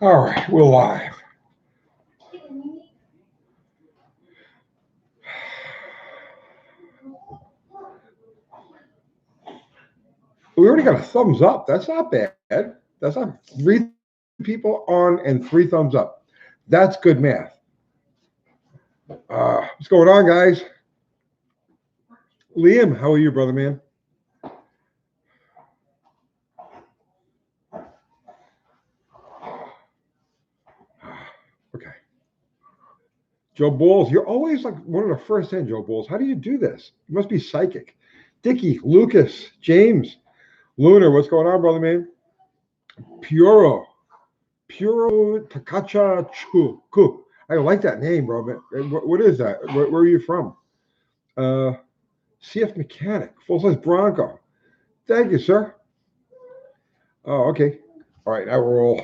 All right, we're live. We already got a thumbs up. That's not bad. That's not 3 people on and 3 thumbs up. That's good math. What's going on, guys? Liam, how are you, brother man? Okay. Joe Balls, you're always like one of the first in, Joe Balls. How do you do this? You must be psychic. Dickie, Lucas, James, Lunar, what's going on, brother man? Puro Takacha Chu. I like that name, bro. What is that? Where are you from? CF Mechanic, full-size Bronco. Thank you, sir. Oh, okay. All right, now we're all.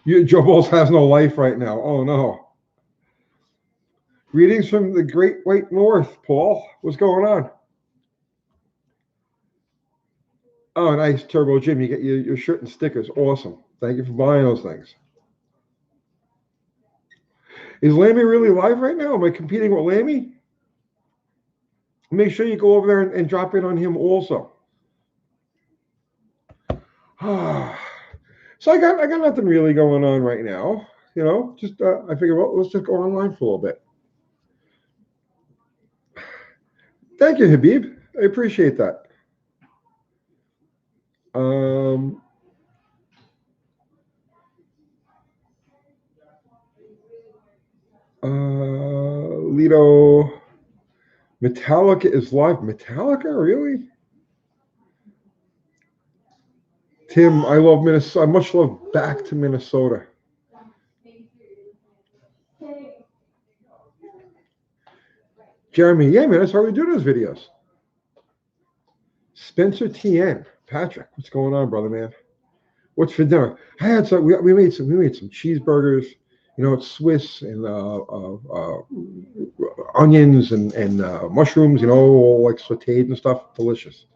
Joe Balls has no life right now. Oh, no. Greetings from the Great White North, Paul. What's going on? Oh, nice, Turbo Jim. You get your shirt and stickers. Awesome. Thank you for buying those things. Is Lammy really live right now? Am I competing with Lammy? Make sure you go over there and drop in on him also. So I got nothing really going on right now. You know, just I figured, well, let's just go online for a little bit. Thank you, Habib. I appreciate that. Lido, Metallica is live. Metallica, really? Tim, I love Minnesota. Much love back to Minnesota. Jeremy, yeah, man, that's how we do those videos. Spencer TN, Patrick, what's going on, brother man? What's for dinner? I had some. We made some cheeseburgers. You know, it's Swiss and onions and mushrooms. You know, all like sautéed and stuff. Delicious.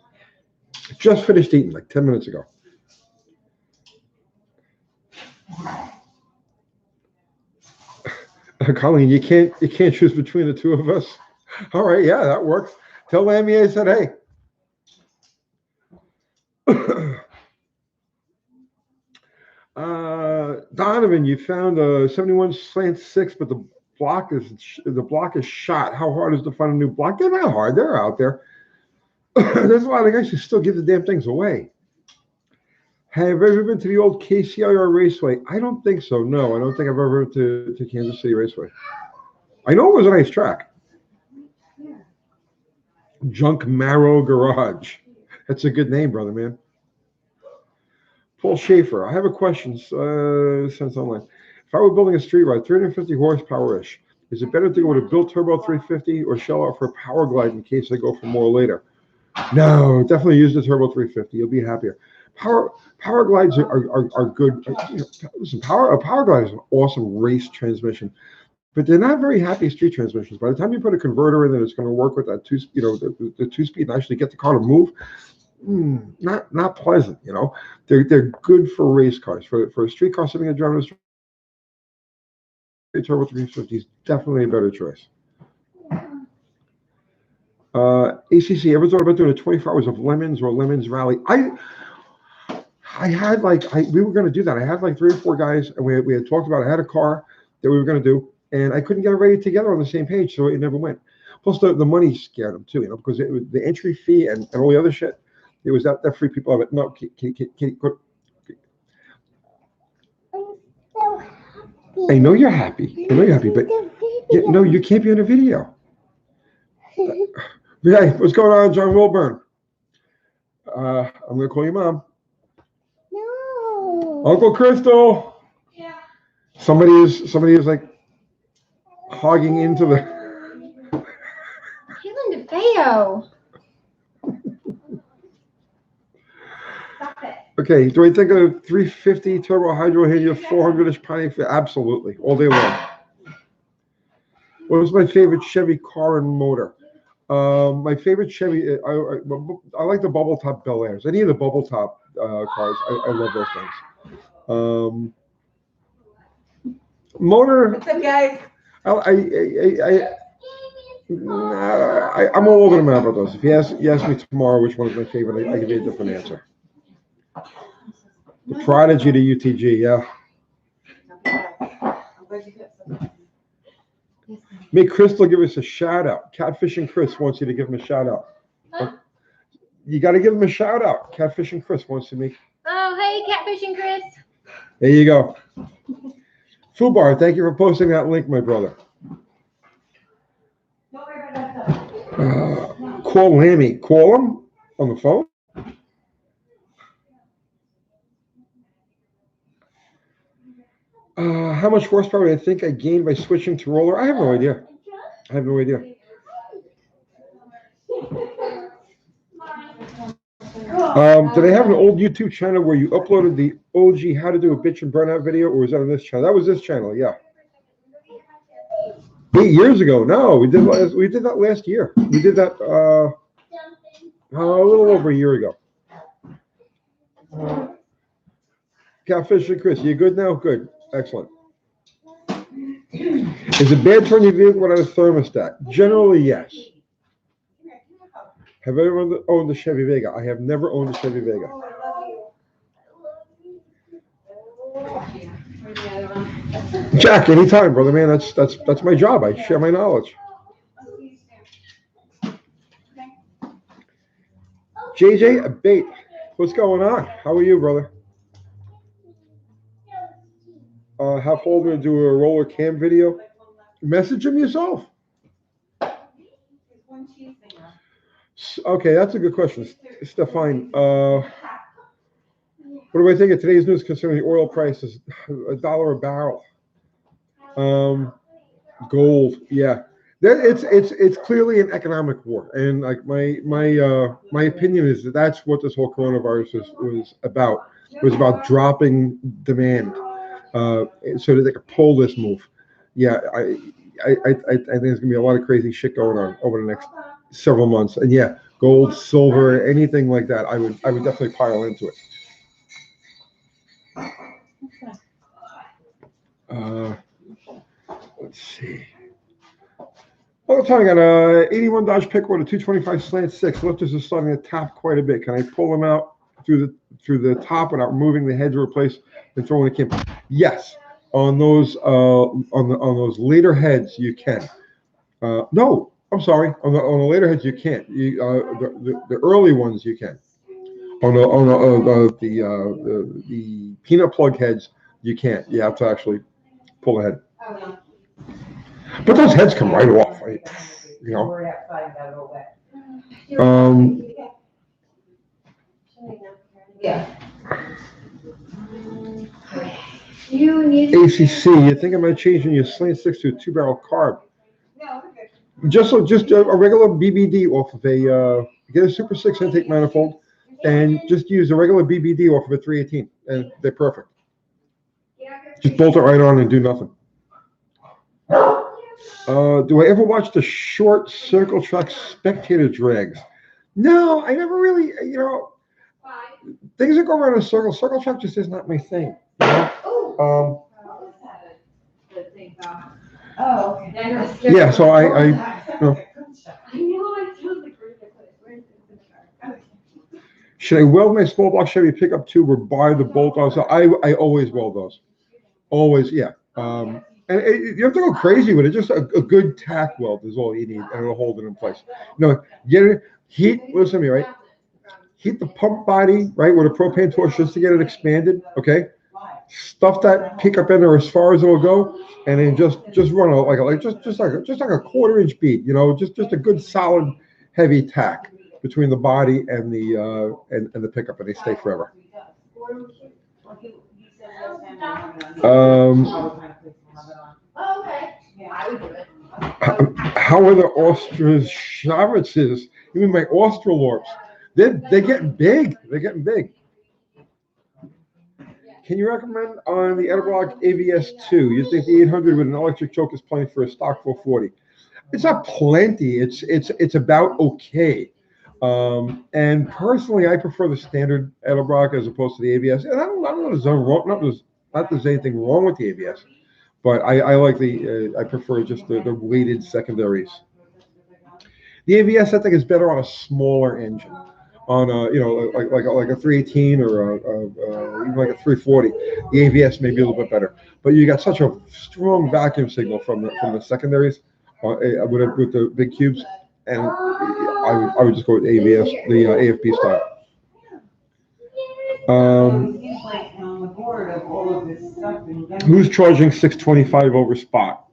Just finished eating like 10 minutes ago. Colleen, you can't choose between the two of us. All right, yeah, that works. Tell Lammy I said hey. Donovan, you found a 71 slant 6, but the block is shot. How hard is to find a new block? They're not hard. They're out there. There's a lot of guys who still give the damn things away. Have you ever been to the old KCIR Raceway? I don't think so. No, I don't think I've ever been to Kansas City Raceway. I know it was a nice track. Junk Marrow Garage. That's a good name, brother man. Paul Schaefer, I have a question sent online. If I were building a street ride, 350 horsepower-ish, is it better to go with a built turbo 350 or shell out for a power glide in case I go for more later? No, definitely use the turbo 350. You'll be happier. Power glides are good. Listen, a power glide is an awesome race transmission, but they're not very happy street transmissions. By the time you put a converter in, and it's going to work with that the 2-speed and actually get the car to move. Not pleasant, you know. They're good for race cars. For a street car sitting at driving a street, turbo 350 is definitely a better choice. ACC, ever thought about doing a 24 hours of lemons or lemons rally? I had we were going to do that. I had like 3 or 4 guys, and we had talked about. I had a car that we were going to do, and I couldn't get everybody together on the same page, so it never went. Plus, the money scared them too, you know, because it was the entry fee and all the other shit. It was that free people of it. No, I know you're happy. I know you're happy, but no, you can't be on a video. Hey, what's going on, John Wilburn? I'm gonna call your mom. No. Uncle Crystal. Yeah. Somebody is like hogging into the. Caitlin DeFeo. Stop it. Okay, do I think of 350 turbo hydro Hania 400ish Pontiac? Absolutely, all day long. What was my favorite Chevy car and motor? My favorite Chevy, I like the bubble top Bel Airs. Any of the bubble top cars, I love those things. Motor. It's okay. I'm all over the map with those. If you ask me tomorrow which one is my favorite, I give you a different answer. The Prodigy to UTG, yeah. Make Crystal give us a shout out. Catfishing Chris wants you to give him a shout out. Huh? You got to give him a shout out. Catfishing Chris wants to make. Oh, hey, Catfishing Chris. There you go. Fubar, thank you for posting that link, my brother. Call Lammy. Call him on the phone. How much horsepower do I think I gained by switching to roller? I have no idea. Did I have an old YouTube channel where you uploaded the OG how to do a bitch and burnout video, or was that on this channel? That was this channel, yeah. 8 years ago. No, we did that last year. We did that a little over a year ago. Catfish and Chris, you good now? Good. Excellent. Is it bad to run your vehicle without a thermostat? Generally, yes. Have I ever owned a Chevy Vega? I have never owned a Chevy Vega. Jack, anytime, brother, man. That's my job. I share my knowledge. JJ Abate, what's going on? How are you, brother? How old to do a roller cam video? Message him yourself. Okay, that's a good question, Stefan. What do I think of today's news concerning the oil prices? $1 a barrel. Gold, yeah. It's clearly an economic war, and like my opinion is that's what this whole coronavirus was about. It was about dropping demand, so that they could pull this move. Yeah, I think there's gonna be a lot of crazy shit going on over the next several months, and yeah, gold, silver, anything like that, I would definitely pile into it. Let's see. Well, I got a 81 Dodge Pick with a 225 slant 6. Lifters are starting to tap quite a bit. Can I pull them out through the top without removing the head to replace and throwing the cam? Yes. On those on those later heads you can. No, I'm sorry. On the later heads you can't. The early ones you can. On the peanut plug heads you can't. You have to actually pull the head. But those heads come right off, right? You know. Yeah. ACC, you think about changing your slant 6 to a 2-barrel carb? No, Just a regular BBD off of a get a Super 6 intake manifold, and just use a regular BBD off of a 318, and they're perfect. Just bolt it right on and do nothing. Do I ever watch the short circle track spectator drags? No, I never really, things that go around in a circle track just is not my thing. You know? Oh, okay. Yeah, so I should I weld my small block Chevy pickup tube or buy the bolt-on? So I always weld those. Always, yeah. And you have to go crazy with it. Just a good tack weld is all you need, and it'll hold it in place. Get it, listen to me, right? Heat the pump body, right, with a propane torch just to get it expanded, okay? Stuff that pickup in there as far as it'll go, and then just run like a 1/4-inch bead, just a good solid heavy tack between the body and the pickup, and they stay forever. How are the Australorps? You mean my Australorps? They're getting big. They're getting big. Can you recommend on the Edelbrock AVS2? You think the 800 with an electric choke is plenty for a stock 440? It's not plenty. It's about okay. And personally, I prefer the standard Edelbrock as opposed to the AVS. And I don't know. There's anything wrong with the AVS, But I like I prefer just the weighted secondaries. The AVS I think is better on a smaller engine, on a like a 318 or even like a 340. The AVS may be a little bit better, but you got such a strong vacuum signal from the secondaries with the big cubes, and I would just go with AVS, the AFB style. He's like on the board of all of this stuff. Who's charging 625 over spot?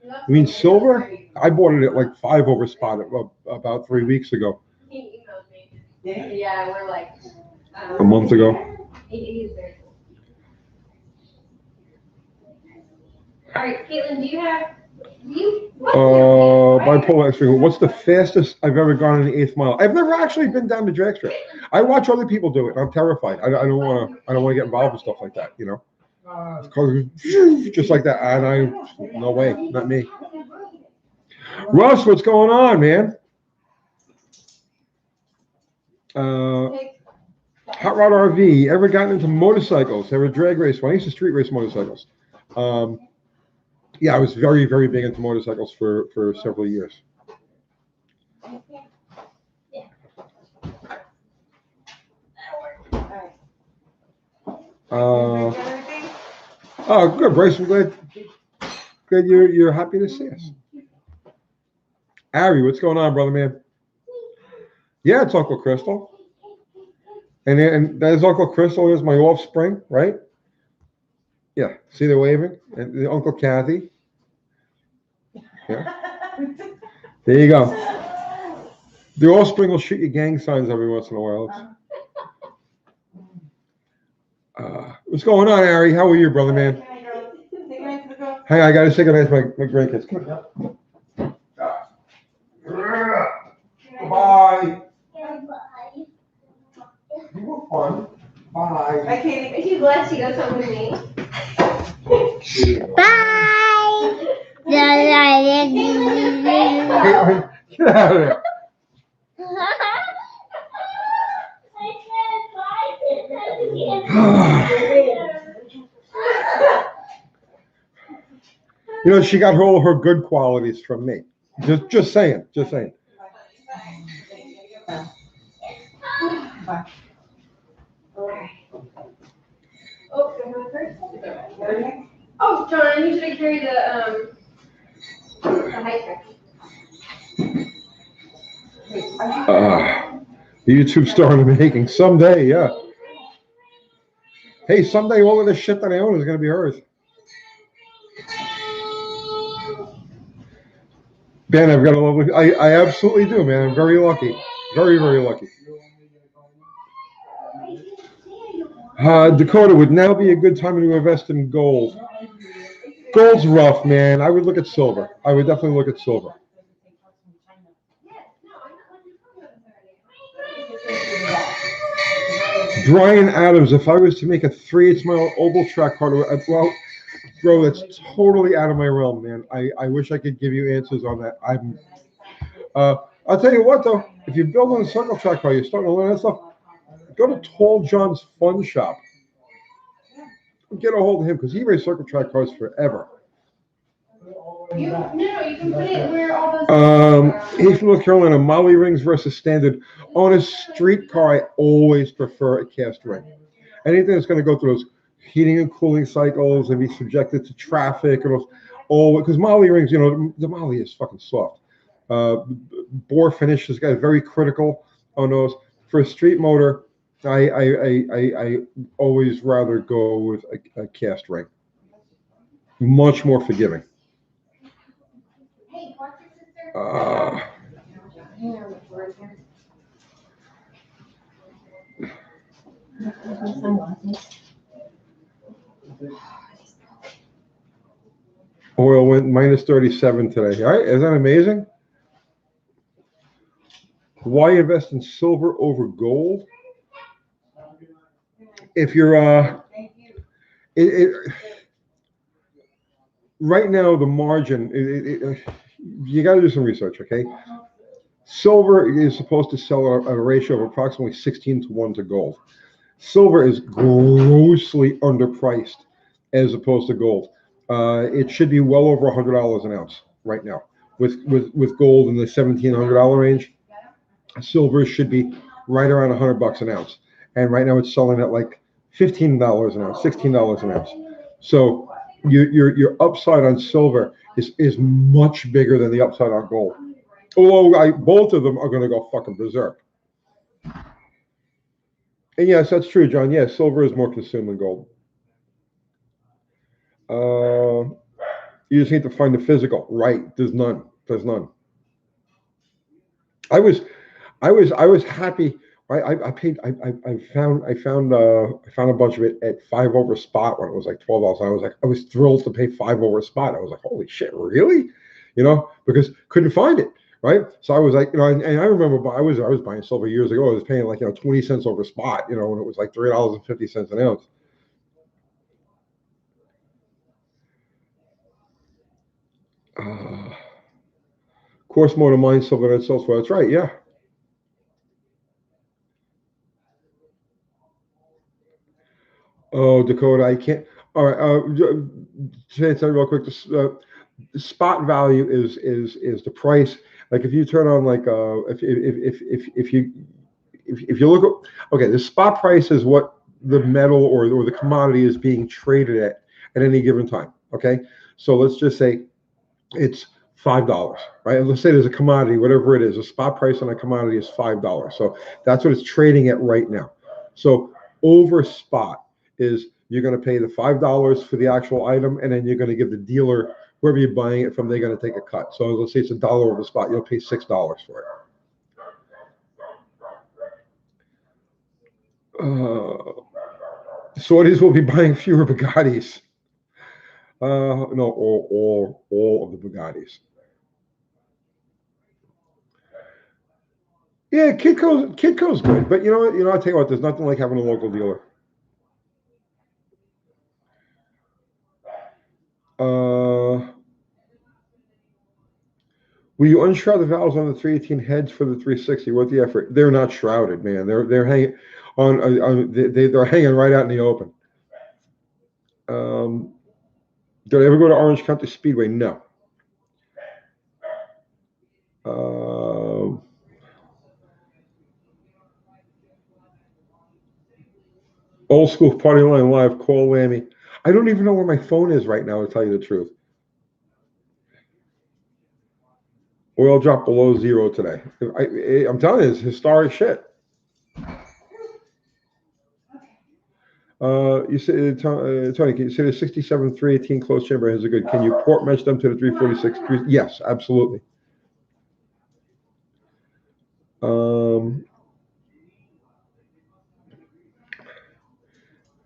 I mean, silver? I bought it at like 5 over spot about 3 weeks ago. He emailed me. Yeah, we're like. A month ago. He's very cool. All right, Caitlin, do you have? Bipolar X-ray. What's the fastest I've ever gone in the 8th mile? I've never actually been down to drag strip. I watch other people do it. And I'm terrified. I don't want to get involved with stuff like that. You know, just like that. And no way, not me. Russ, what's going on, man? Hot Rod RV. Ever gotten into motorcycles? Ever drag race? Well, I used to street race motorcycles. Yeah, I was very, very big into motorcycles for several years. Oh, good, Bryce. I'm glad you're happy to see us. Ari, what's going on, brother man? Yeah, it's Uncle Crystal. And there's Uncle Crystal. There's my offspring, right? Yeah, see they're waving? And the Uncle Kathy. Yeah. There you go. The offspring will shoot you gang signs every once in a while. What's going on, Ari? How are you, brother man? Hey, I gotta say goodnight to my grandkids. Come on. Bye. You were fun. Bye. I can't. Are you glad she goes home with me? Bye. Get out of there. You know, she got all her good qualities from me. Just saying. Oh, John, I need you to carry the high track. The YouTube star in the making. Someday, yeah. Hey, someday all of the shit that I own is going to be hers. Ben, I've got a lovely. I absolutely do, man. I'm very lucky. Very, very lucky. Dakota, would now be a good time to invest in gold. Gold's rough, man. I would look at silver. I would definitely look at silver. Brian Adams, if I was to make a 3/8 mile oval track car, well, bro, that's totally out of my realm, man. I wish I could give you answers on that. I'll tell you what, though, if you're building a circle track car, you're starting to learn that stuff, go to Tall John's Fun Shop. Get a hold of him because he raced circle track cars forever. You can put it where all those. He's from North Carolina. Molly rings versus standard. On a street car, I always prefer a cast ring. Anything that's going to go through those heating and cooling cycles and be subjected to traffic and because Molly rings, you know, the Molly is fucking soft. Bore finish is very critical on those. For a street motor, I always rather go with a cast ring. Much more forgiving. Hey, what's your Oil went minus 37 today. All right, isn't that amazing? Why invest in silver over gold? If you're right now the margin, you got to do some research, okay? Silver is supposed to sell at a ratio of approximately 16-1 to gold. Silver is grossly underpriced as opposed to gold. It should be well over $100 an ounce right now. With gold in the $1,700 range, silver should be right around $100 an ounce. And right now it's selling at like $15 an ounce, $16 an ounce. So your upside on silver is much bigger than the upside on gold. Although both of them are going to go fucking berserk. And yes, that's true, John. Yes, silver is more consumed than gold. You just need to find the physical. Right. There's none. There's none. I was happy. I found a bunch of it at 5 over spot when it was like $12. I was thrilled to pay 5 over spot. I was like, holy shit, really? Because couldn't find it. Right. So I was like, and I remember I was buying silver years ago. I was paying like 20 cents over spot, when it was like $3.50 an ounce. Course more to mine silver than sells for. That's right. Yeah. Oh, Dakota, I can't. All right. Say it real quick. The spot value is the price. Like if you turn on like if you look at, okay, the spot price is what the metal or the commodity is being traded at any given time. Okay, so let's just say it's $5, right? And let's say there's a commodity, whatever it is, a spot price on a commodity is $5. So that's what it's trading at right now. So over spot is you're going to pay the $5 for the actual item, and then you're going to give the dealer, whoever you're buying it from, they're going to take a cut. So let's say it's $1 over spot, you'll pay $6 for it. Saudis will be buying fewer Bugattis. No, all of the Bugattis. Yeah, Kitco's good, but I'll tell you what, there's nothing like having a local dealer. Will you unshroud the valves on the 318 heads for the 360? What the effort? They're not shrouded, man. They're hanging they're hanging right out in the open. Did I ever go to Orange County Speedway? No. Old school party line live. Call Lammy. I don't even know where my phone is right now, to tell you the truth. Oil dropped below zero today. I'm telling you, it's historic shit. You say, Tony, can you say the 67 318 closed chamber has a good? Can you port mesh them to the 346? Yes, absolutely.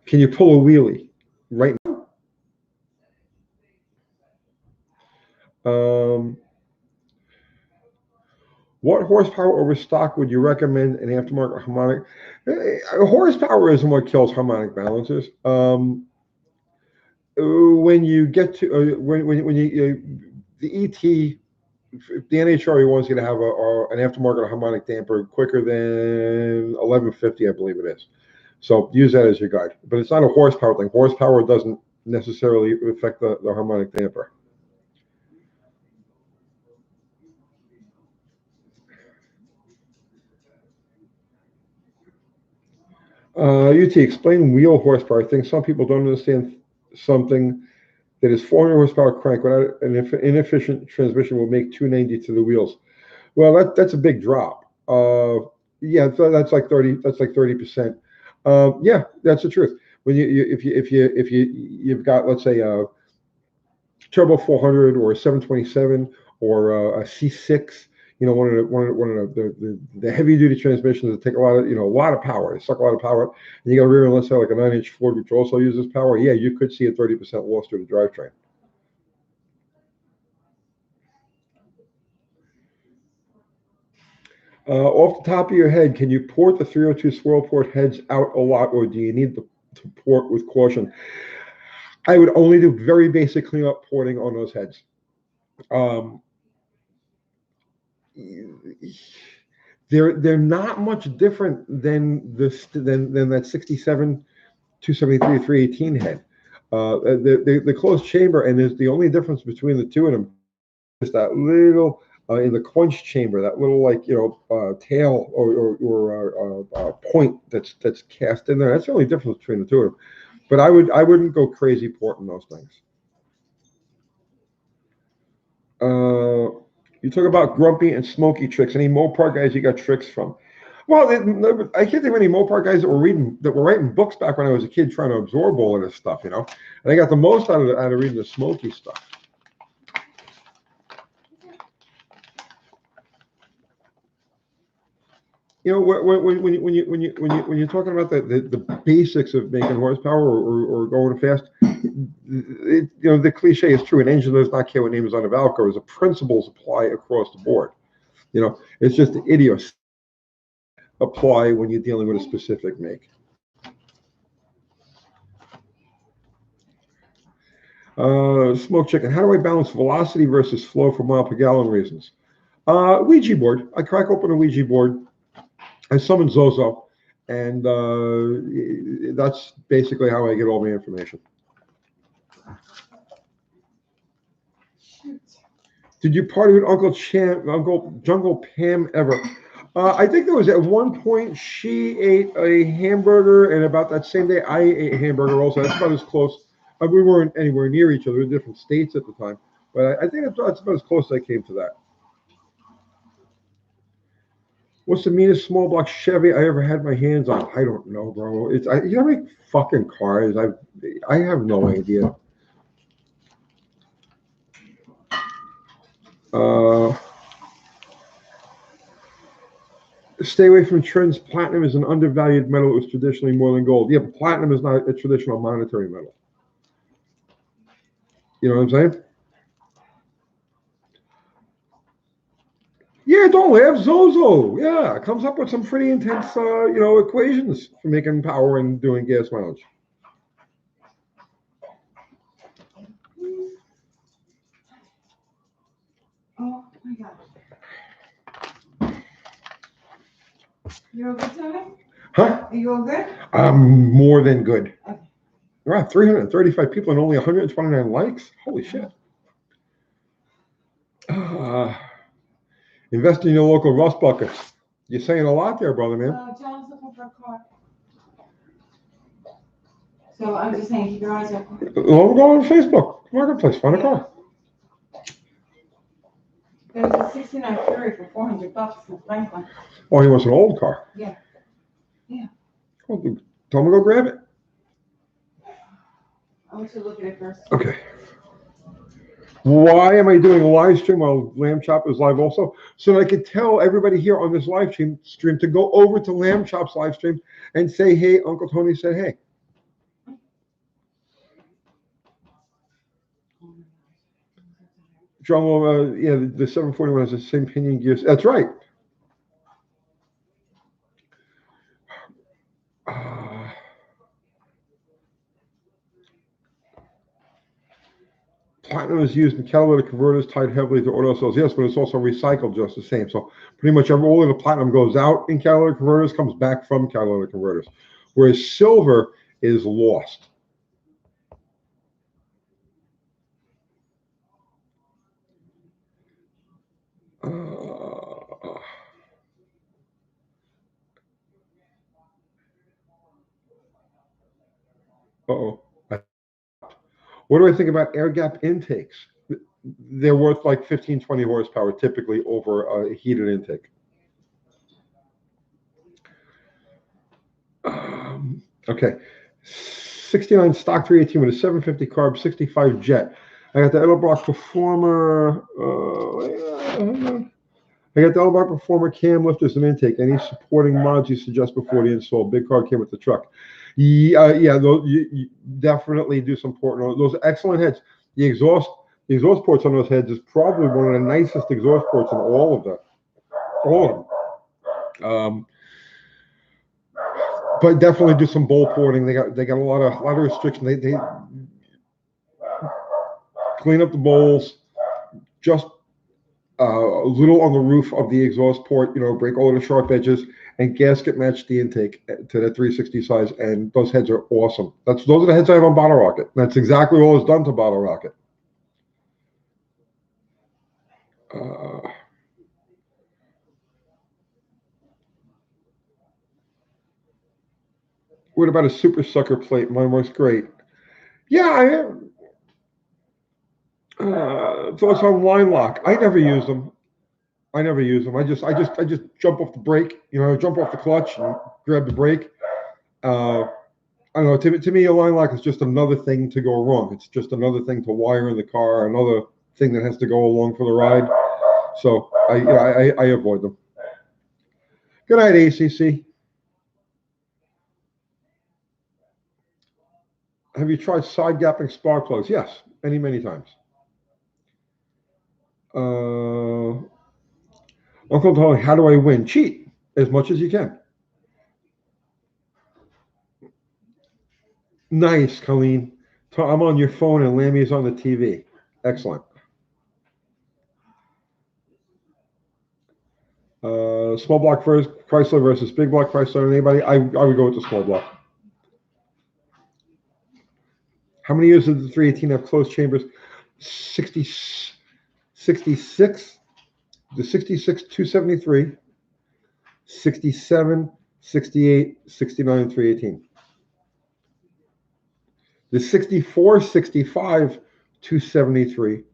Can you pull a wheelie right now? What horsepower over stock would you recommend an aftermarket harmonic? Horsepower isn't what kills harmonic balancers. When you get to when you the ET, the NHRA wants you to have an aftermarket harmonic damper quicker than 1150, I believe it is. So use that as your guide. But it's not a horsepower thing. Horsepower doesn't necessarily affect the harmonic damper. UT, explain wheel horsepower. I think some people don't understand something that is 400 horsepower crank without an inefficient transmission will make 290 to the wheels. Well, that's a big drop. Yeah, that's like 30. That's like 30%. Yeah, that's the truth. When if you've got, let's say, a turbo 400 or a 727 or a C6, one of the heavy duty transmissions that take a lot of power. They suck a lot of power, and you got a rear end, let's say like a 9-inch Ford, which also uses power. Yeah, you could see a 30% loss through the drivetrain. Off the top of your head, can you port the 302 swirl port heads out a lot, or do you need to port with caution? I would only do very basic cleanup porting on those heads. They're not much different than that 67 273 318 head. The closed chamber, and there's the only difference between the two of them is that little in the quench chamber, that little like tail or point that's cast in there. That's the only difference between the two of them. But I wouldn't go crazy porting those things. You talk about grumpy and smoky tricks. Any Mopar guys you got tricks from? Well, I can't think of any Mopar guys that were writing books back when I was a kid trying to absorb all of this stuff, And I got the most out of reading the smoky stuff. When you're talking about the basics of making horsepower or going fast, the cliche is true. An engine does not care what name is on the Valco. The principles apply across the board. It's just the idiots apply when you're dealing with a specific make. Smoke chicken. How do I balance velocity versus flow for mile per gallon reasons? Ouija board. I crack open a Ouija board. I summon Zozo, and that's basically how I get all my information. Did you party with Uncle Jungle Pam ever? I think there was at one point she ate a hamburger, and about that same day I ate a hamburger also. That's about as close. We weren't anywhere near each other. We were in different states at the time, but I think that's about as close as I came to that. What's the meanest small block Chevy I ever had my hands on? I don't know, bro. You know how many fucking cars? I have no idea. Stay away from trends. Platinum is an undervalued metal. It was traditionally more than gold. Yeah, but platinum is not a traditional monetary metal. You know what I'm saying? Yeah, don't laugh. Zozo. Yeah, comes up with some pretty intense, equations for making power and doing gas mileage. Oh my God. You all good, Tony? Huh? Are you all good? I'm more than good. Okay. Wow, 335 people and only 129 likes. Holy shit. Invest in your local rust buckets. You're saying a lot there, brother, man. John's looking for a car. So I'm just saying, keep your eyes open. Well, go on Facebook Marketplace, find a car. There's a 69 Fury for $400 in Franklin. Oh, he wants an old car. Yeah. Yeah. Well, tell him to go grab it. I want you to look at it first. Okay. Why am I doing a live stream while Lamb Chop is live also? So that I could tell everybody here on this live stream to go over to Lamb Chop's live stream and say, hey, Uncle Tony said, hey. John, yeah, the 741 has the same pinion gears. That's right. Platinum is used in catalytic converters tied heavily to auto cells. Yes, but it's also recycled just the same. So pretty much all of the platinum goes out in catalytic converters, comes back from catalytic converters, whereas silver is lost. Uh-oh. What do I think about air gap intakes? They're worth like 15, 20 horsepower typically over a heated intake. Okay. 69 stock 318 with a 750 carb, 65 jet. I got the Edelbrock Performer. I got the Edelbrock Performer cam lifters and intake. Any supporting mods you suggest before the install? Big car came with the truck. Yeah, you definitely do some porting on those. Excellent heads. The exhaust ports on those heads is probably one of the nicest exhaust ports in all of them. All of them. But definitely do some bowl porting. They got a lot of restriction. They clean up the bowls, just a little on the roof of the exhaust port. Break all the sharp edges, and gasket match the intake to that 360 size, and those heads are awesome. Those are the heads I have on Bottle Rocket. That's exactly what was done to Bottle Rocket. What about a Super Sucker plate? Mine works great. Yeah, thoughts on line lock? I never use them. I just jump off the brake. Jump off the clutch and grab the brake. I don't know. To me, a line lock is just another thing to go wrong. It's just another thing to wire in the car, another thing that has to go along for the ride. So I avoid them. Good night, ACC. Have you tried side gapping spark plugs? Yes, many times. Uncle Tony, how do I win? Cheat as much as you can. Nice, Colleen. I'm on your phone and Lammy's on the TV. Excellent. Small block Chrysler versus big block Chrysler. Anybody? I would go with the small block. How many years did the 318 have closed chambers? 66. The 66, 273. 67, 68, 69, 318. The 64, 65, 273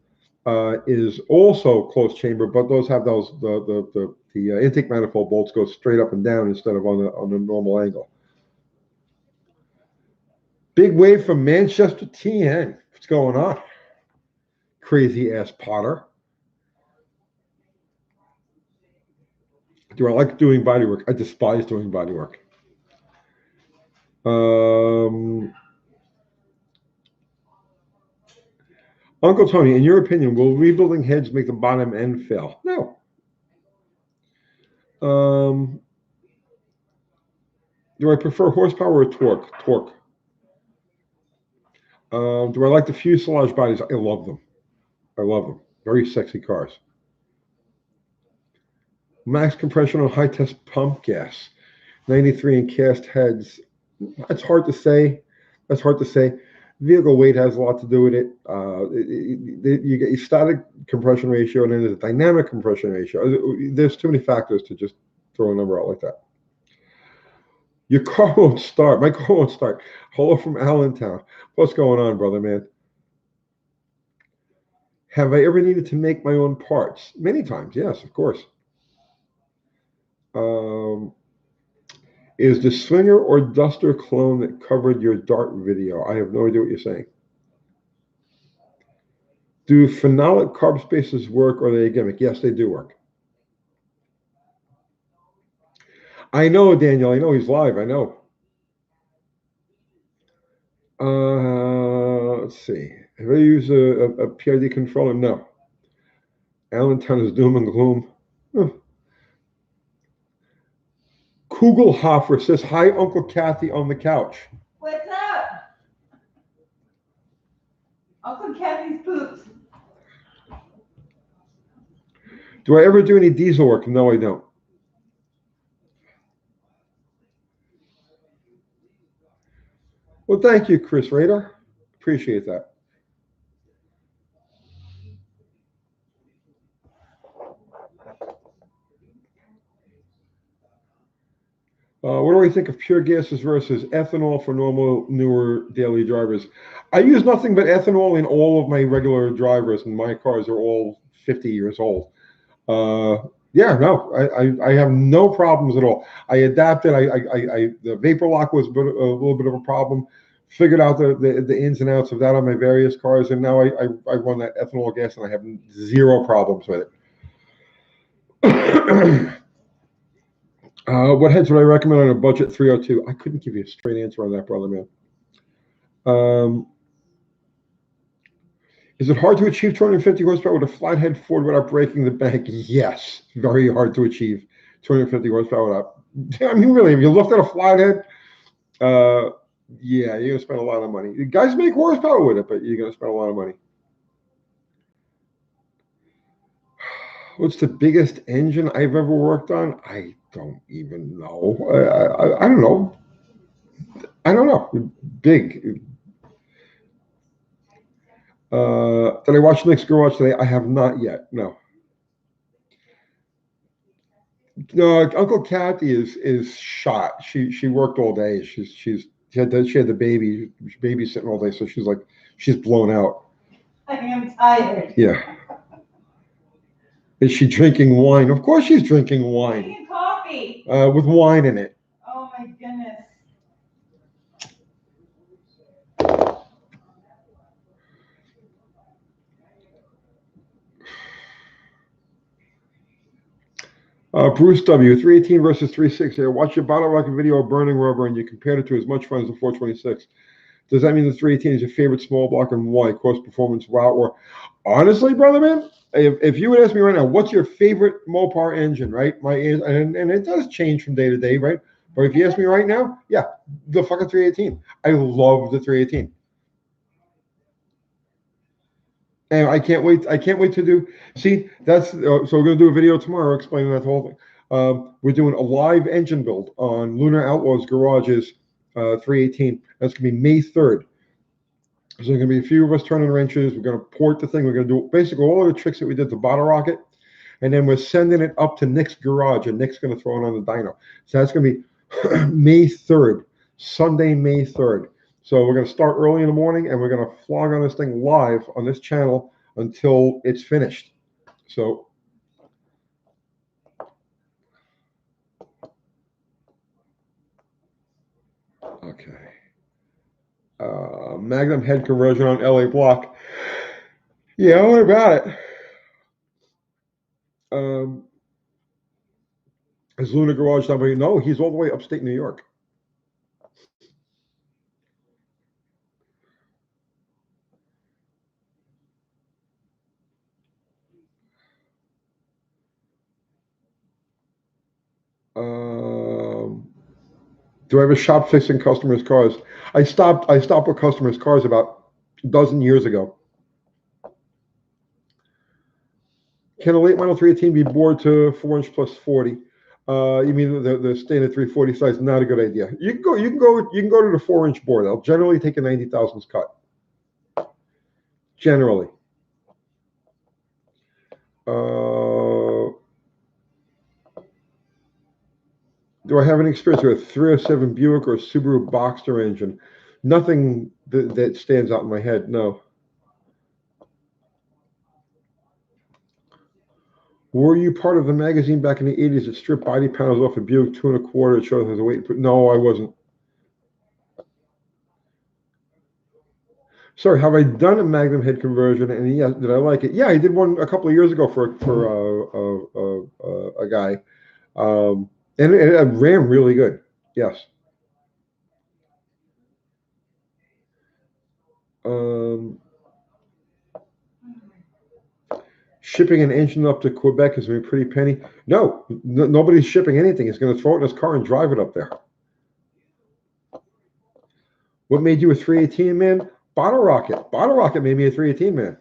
is also closed chamber, but those have the intake manifold bolts go straight up and down instead of on a normal angle. Big wave from Manchester TN. What's going on? Crazy ass Potter. Do I like doing body work? I despise doing body work. Uncle Tony, in your opinion, will rebuilding heads make the bottom end fail? No. Do I prefer horsepower or torque? Torque. Do I like the fuselage bodies? I love them. Very sexy cars. Max compression on high test pump gas. 93 in cast heads. That's hard to say. Vehicle weight has a lot to do with it. You get a static compression ratio and then there's a dynamic compression ratio. There's too many factors to just throw a number out like that. Your car won't start. My car won't start. Hello from Allentown. What's going on, brother, man? Have I ever needed to make my own parts? Many times, yes, of course. Is the Swinger or Duster clone that covered your Dart video? I have no idea what you're saying. Do phenolic carb spaces work or are they a gimmick? Yes, they do work. I know, Daniel. I know he's live. I know. Let's see. Have I used a PID controller? No. Allentown is doom and gloom. Kugelhofer says, hi, Uncle Kathy on the couch. What's up? Uncle Kathy's poops. Do I ever do any diesel work? No, I don't. Well, thank you, Chris Rader. Appreciate that. What do I think of pure gases versus ethanol for normal, newer daily drivers? I use nothing but ethanol in all of my regular drivers, and my cars are all 50 years old. Yeah, no, I have no problems at all. I adapted. The vapor lock was a little bit of a problem. Figured out the ins and outs of that on my various cars, and now I run that ethanol gas, and I have zero problems with it. What heads would I recommend on a budget 302? I couldn't give you a straight answer on that, brother, man. Is it hard to achieve 250 horsepower with a flathead Ford without breaking the bank? Yes, very hard to achieve 250 horsepower without. I mean, really, if you looked at a flathead, yeah, you're gonna spend a lot of money. You guys make horsepower with it, but you're gonna spend a lot of money. What's the biggest engine I've ever worked on? I don't even know. I don't know. I don't know. Big. Did I watch Nick's Garage today? I have not yet. No. No, Uncle Kathy is shot. She worked all day. She had the baby babysitting all day, so she's blown out. I am tired. Yeah. Is she drinking wine? Of course she's drinking wine. Drinking coffee. With wine in it. Oh my goodness. Bruce W. 318 versus 360. I watched your Bottle Rocket video of burning rubber and you compared it to as much fun as the 426. Does that mean the 318 is your favorite small block and why? Cost, performance, wow, or honestly, brother man, if you would ask me right now, what's your favorite Mopar engine, right? And it does change from day to day, right? But if you ask me right now, yeah, the fucking 318. I love the 318. And I can't wait. I can't wait to do. See, that's so we're gonna do a video tomorrow explaining that whole thing. We're doing a live engine build on Lunar Outlaws Garage's 318. That's gonna be May 3rd. So there's gonna be a few of us turning wrenches. We're gonna port the thing. We're gonna do basically all of the tricks that we did to Bottle Rocket, and then we're sending it up to Nick's garage, and Nick's gonna throw it on the dyno. So that's gonna be May 3rd, Sunday, May 3rd. So we're going to start early in the morning and we're going to flog on this thing live on this channel until it's finished. So okay. Magnum head conversion on LA block. Yeah, what about it? Is Lunar Garage somebody? No, he's all the way upstate New York. Do I have a shop fixing customers' cars? I stopped with customers' cars about a dozen years ago. Can a late model 318 be bored to 4-inch plus 40? You mean the standard 340 size? Not a good idea. You can go to the 4-inch bore. They'll generally take a 90 thousandths cut. Generally. Do I have any experience with a 307 Buick or Subaru Boxster engine? Nothing that stands out in my head. No. Were you part of the magazine back in the 80s that stripped body panels off a Buick 2 1/4 to show there's a weight to put? No, I wasn't. Sorry, have I done a Magnum head conversion? And yes, did I like it? Yeah, I did one a couple of years ago for a guy, and it ran really good. Yes. Shipping an engine up to Quebec is going to be pretty penny. No, nobody's shipping anything. He's going to throw it in his car and drive it up there. What made you a 318 man? Bottle Rocket. Bottle Rocket made me a 318 man.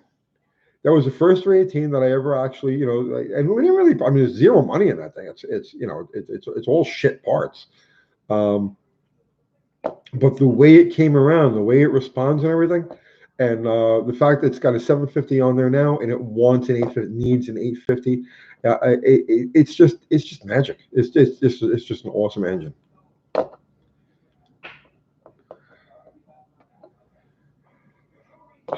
That was the first 318 that I ever actually, and we didn't really. I mean, there's zero money in that thing. It's all shit parts. But the way it came around, the way it responds and everything, and the fact that it's got a 750 on there now, and it wants an 850, needs an 850, it's just magic. It's just an awesome engine.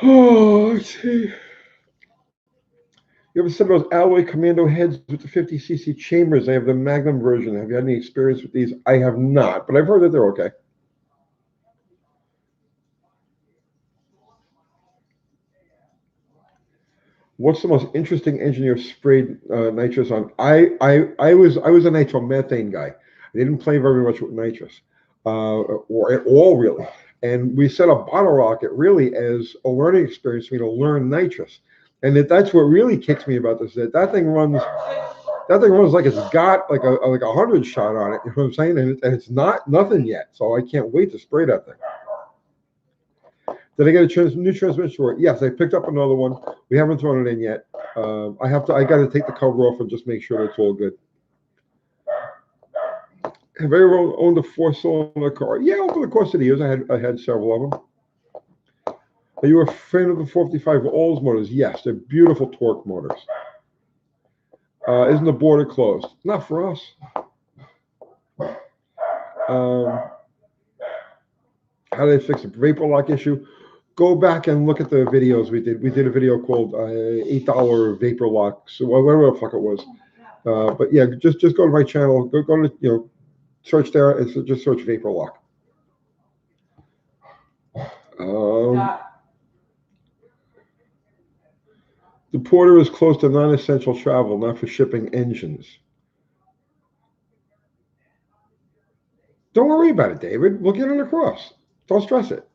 Oh, let's see. You ever seen those alloy commando heads with the 50cc chambers? I have the Magnum version. Have you had any experience with these? I have not, but I've heard that they're okay. What's the most interesting engine you've sprayed nitrous on? I was a nitromethane guy. I didn't play very much with nitrous, or at all really. And we set up Bottle Rocket really as a learning experience for me to learn nitrous. And that's what really kicks me about this. That thing runs like it's got like a 100 shot on it. You know what I'm saying? And it's nothing yet. So I can't wait to spray that thing. Did I get a new transmission for it? Yes, I picked up another one. We haven't thrown it in yet. I got to take the cover off and just make sure it's all good. Have I ever owned a 4-cylinder car? Yeah, over the course of the years, I had several of them. Are you a fan of the 455 Oldsmotors? Yes, they're beautiful torque motors. Isn't the border closed? Not for us. How do they fix the vapor lock issue? Go back and look at the videos we did. We did a video called $8 vapor lock, so whatever the fuck it was. But yeah, just go to my channel. Go to search there and just search vapor lock. The Porter is close to non-essential travel, not for shipping engines. Don't worry about it, David. We'll get it across. Don't stress it.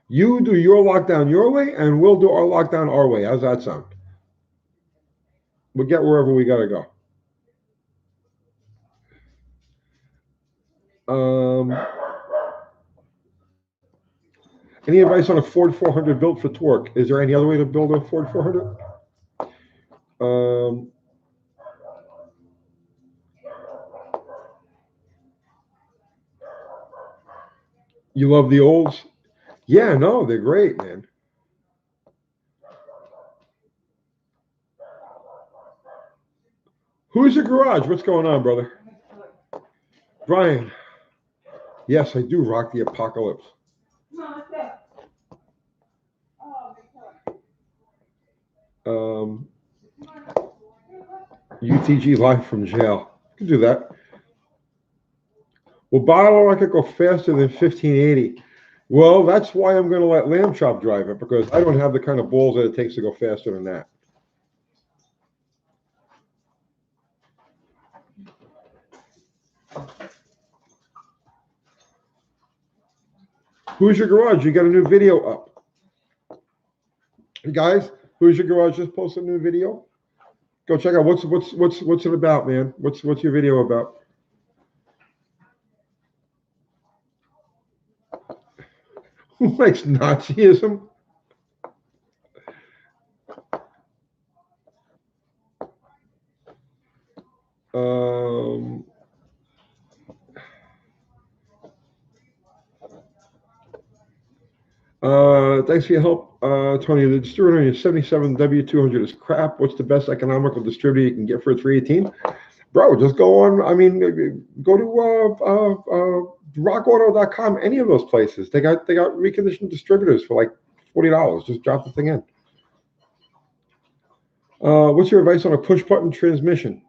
You do your lockdown your way, and we'll do our lockdown our way. How's that sound? We'll get wherever we gotta go. Any advice on a Ford 400 built for torque? Is there any other way to build a Ford 400? You love the olds? Yeah, no, they're great, man. Who's your garage? What's going on, brother? Brian. Yes, I do rock the apocalypse. UTG live from jail. You can do that. Will Bottle Rocket go faster than 1580? Well, that's why I'm going to let Lamb Chop drive it, because I don't have the kind of balls that it takes to go faster than that. Who's Your Garage? You got a new video up. Hey guys, Who's Your Garage just posted a new video. Go check out what's it about, man. What's your video about? Who likes Nazism? Thanks for your help, Tony. The distributor on your 77 W200 is crap. What's the best economical distributor you can get for a 318? Bro, just go on. I mean, go to rockauto.com. Any of those places. They got reconditioned distributors for like $40. Just drop the thing in. What's your advice on a push button transmission?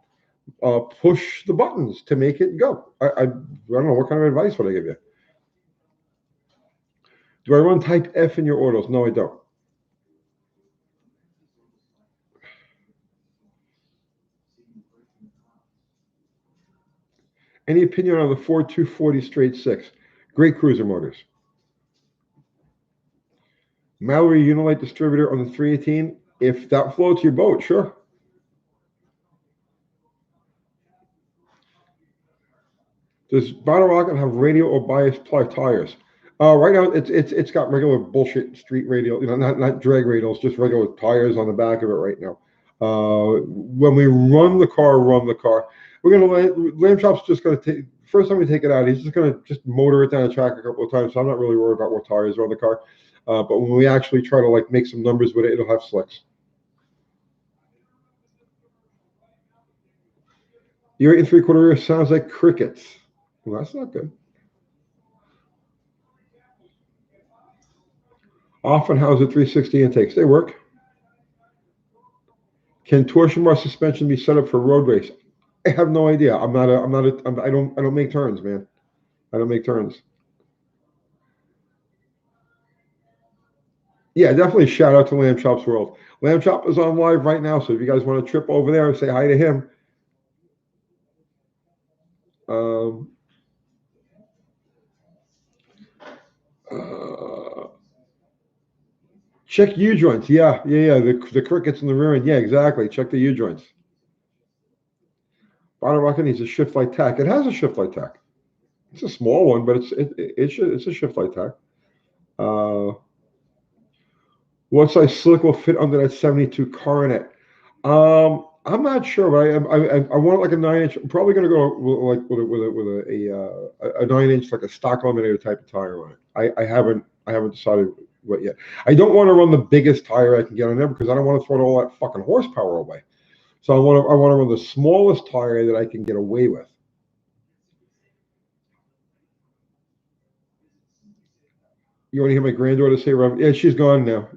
Push the buttons to make it go. I don't know, what kind of advice would I give you? Do I run Type F in your autos? No, I don't. Any opinion on the Ford 240 straight six? Great cruiser motors. Mallory Unilite distributor on the 318. If that floats your boat, sure. Does Bottle Rocket have radial or bias ply tires? Right now, it's got regular bullshit street radial, not drag radials, just regular tires on the back of it right now. When we run the car, we're gonna Lamb Chop's just gonna take. First time we take it out, he's just gonna motor it down the track a couple of times. So I'm not really worried about what tires are on the car. But when we actually try to make some numbers with it, it'll have slicks. Your 8 3/4 rear sounds like crickets. Well, that's not good. Offenhauser 360 intakes, they work. Can torsion bar suspension be set up for road race? I have no idea. I don't make turns, man. I don't make turns. Yeah, definitely shout out to Lamb Chop's World. Lamb Chop is on live right now, so if you guys want to trip over there and say hi to him. Check U-joints. Yeah. The crickets in the rear end. Yeah, exactly. Check the U-joints. Bottle Rocket needs a shift light tack. It has a shift light tack. It's a small one, but it's a shift light tack. What size slick will fit under that 72 Coronet? I'm not sure, but I want like a 9 inch. I'm probably going to go with a 9 inch, like a stock eliminator type of tire on it. I haven't decided what yet. I don't want to run the biggest tire I can get on there because I don't want to throw all that fucking horsepower away. So I want to run the smallest tire that I can get away with. You want to hear my granddaughter say, yeah, she's gone now.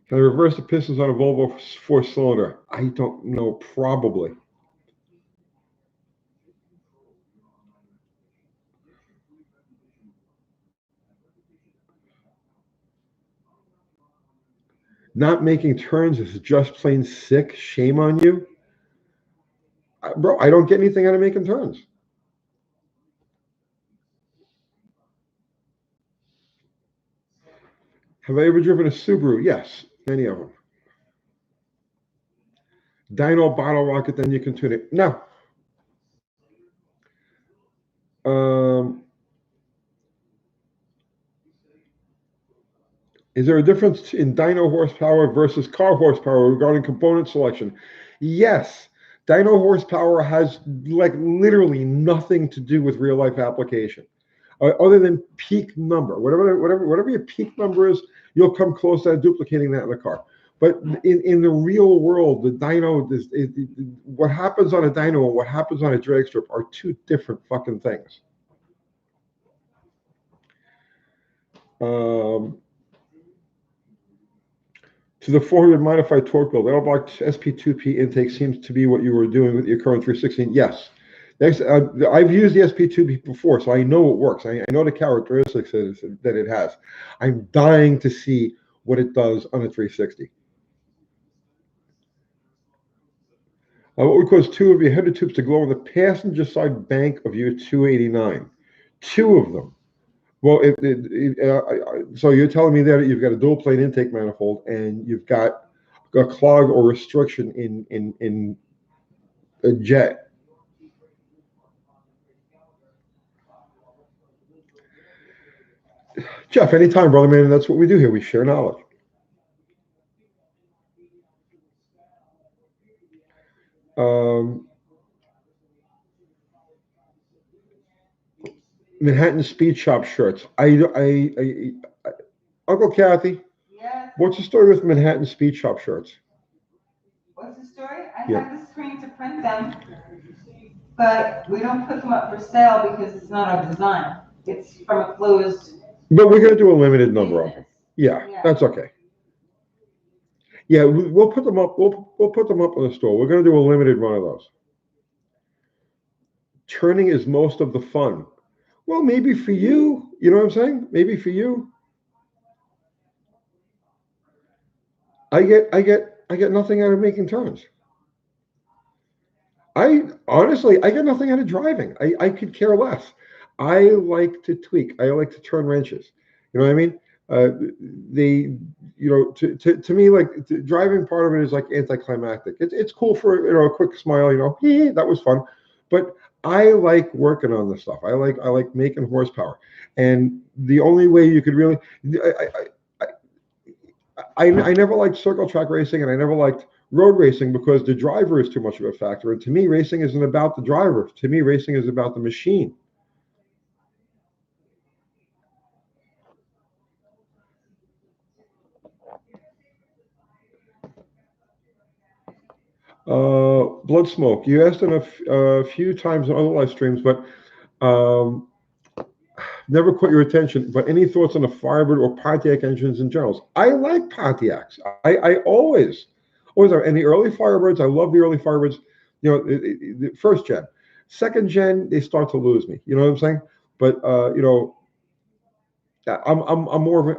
Can I reverse the pistons on a Volvo 4-cylinder? I don't know, probably. Not making turns is just plain sick. Shame on you. Bro, I don't get anything out of making turns. Have I ever driven a Subaru? Yes, many of them. Dyno bottle rocket, then you can tune it. No. Is there a difference in dyno horsepower versus car horsepower regarding component selection? Yes. Dyno horsepower has like literally nothing to do with real life application, other than peak number. Whatever your peak number is, you'll come close to duplicating that in the car. But in the real world, the dyno, what happens on a dyno and what happens on a drag strip are two different fucking things. To the 400 modified torque build, L-block SP2P intake seems to be what you were doing with your current 316. Yes. Next, I've used the SP2P before, so I know it works. I know the characteristics that it has. I'm dying to see what it does on a 360. What would cause two of your header tubes to glow on the passenger side bank of your 289? Two of them. Well, so you're telling me there that you've got a dual plate intake manifold and you've got a clog or restriction in a jet. Jeff, anytime, brother, man. That's what we do here. We share knowledge. Manhattan Speed Shop shirts. Uncle Kathy. Yes. What's the story with Manhattan Speed Shop shirts? What's the story? I have the screen to print them, but we don't put them up for sale because it's not our design. It's from a closed. But we're going to do a limited number of them. Yeah, that's okay. Yeah, we'll put them up. We'll put them up in the store. We're going to do a limited run of those. Turning is most of the fun. Well, maybe for you. You know what I'm saying? Maybe for you. I get nothing out of making turns. I get nothing out of driving. I could care less. I like to tweak. I like to turn wrenches. You know what I mean? To me, like the driving part of it is like anticlimactic. It's cool for a quick smile. Yeah, that was fun. But I like working on this stuff. I like making horsepower. And the only way you could really, I never liked circle track racing, and I never liked road racing because the driver is too much of a factor. And to me, racing isn't about the driver. To me, racing is about the machine. Blood Smoke. You asked in a few times on other live streams, but never caught your attention. But any thoughts on the Firebird or Pontiac engines in general? I like Pontiacs. I always are. And the early Firebirds, I love the early Firebirds. The first gen, second gen, they start to lose me. You know what I'm saying? But I'm more of a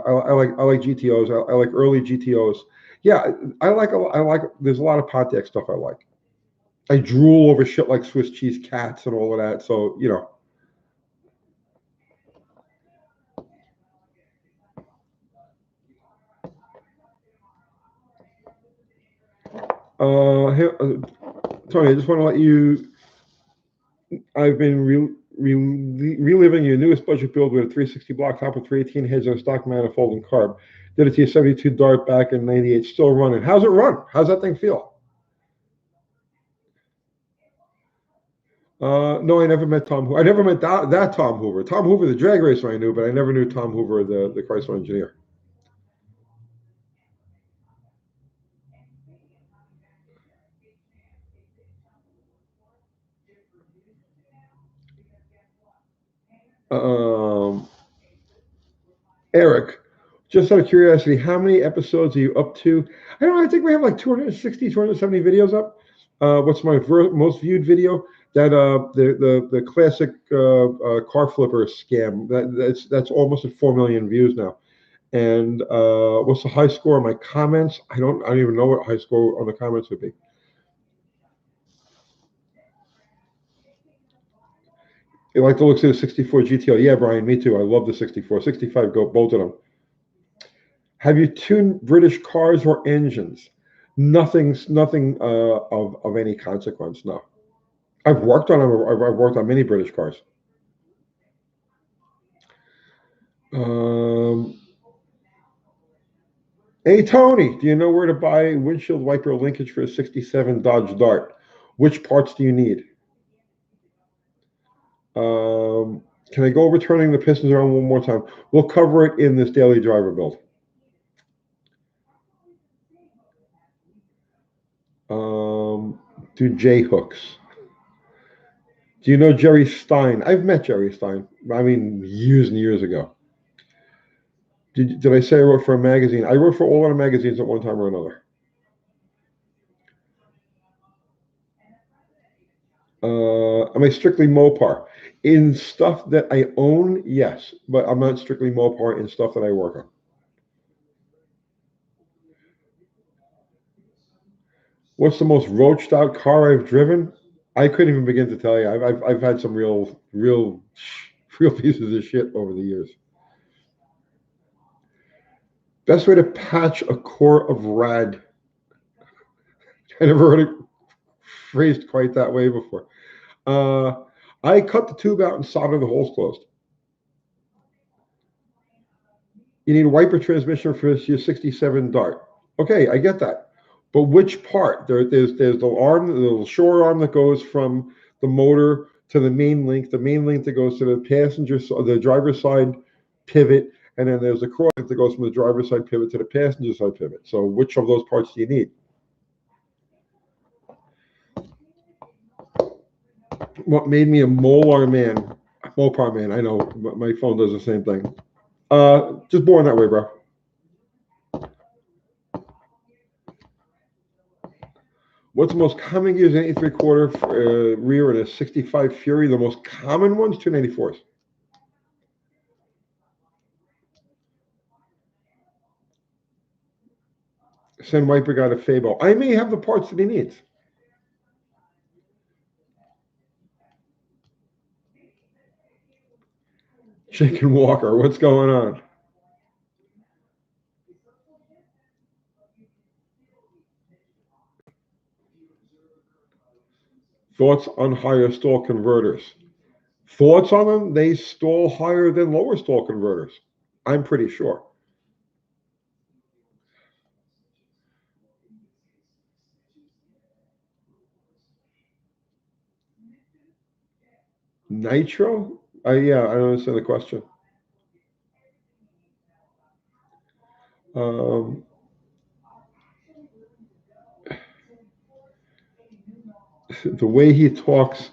I like GTOs. I like early GTOs. Yeah, I like. There's a lot of Pontiac stuff I like. I drool over shit like Swiss cheese cats and all of that. So Tony, I just want to let you. I've been reliving your newest budget build with a 360 block top with 318 heads on a stock manifold and carb. Did a T72 Dart back in '98. Still running. How's it run? How's that thing feel? No, I never met Tom Hoover. I never met that Tom Hoover. Tom Hoover, the drag racer, I knew, but I never knew Tom Hoover, the Chrysler engineer. Eric, just out of curiosity, how many episodes are you up to? I don't know. I think we have like 260, 270 videos up. What's my most viewed video? That the classic car flipper scam. That's almost at 4 million views now. And what's the high score on my comments? I don't even know what high score on the comments would be. You like the looks of the 64 GTO? Yeah, Brian, me too. I love the 64. 65, go both of them. Have you tuned British cars or engines? Nothing of any consequence. No, I've worked on them. I've worked on many British cars. Hey Tony, do you know where to buy windshield wiper linkage for a '67 Dodge Dart? Which parts do you need? Can I go over turning the pistons around one more time? We'll cover it in this daily driver build. Do J hooks. Do you know Jerry Stein? I've met Jerry Stein. I mean, years and years ago. Did I say I wrote for a magazine? I wrote for all of the magazines at one time or another. Am I strictly Mopar? In stuff that I own, yes, but I'm not strictly Mopar in stuff that I work on. What's the most roached out car I've driven? I couldn't even begin to tell you. I've had some real pieces of shit over the years. Best way to patch a core of rad. I never heard it phrased quite that way before. I cut the tube out and solder the holes closed. You need a wiper transmission for your '67 Dart. Okay, I get that. But which part? There's the arm, the little short arm that goes from the motor to the main link that goes to the passenger, the driver's side pivot, and then there's the cross link that goes from the driver's side pivot to the passenger side pivot. So which of those parts do you need? What made me a Mopar man? I know my phone does the same thing. Just born that way, bro. What's the most common gears in 8¾ rear in a '65 Fury? The most common ones, 294s. Send wiper guy to Fabo. I may have the parts that he needs. Chicken Walker, what's going on? Thoughts on higher stall converters? Thoughts on them? They stall higher than lower stall converters. I'm pretty sure. Nitro? Yeah, I don't understand the question. The way he talks,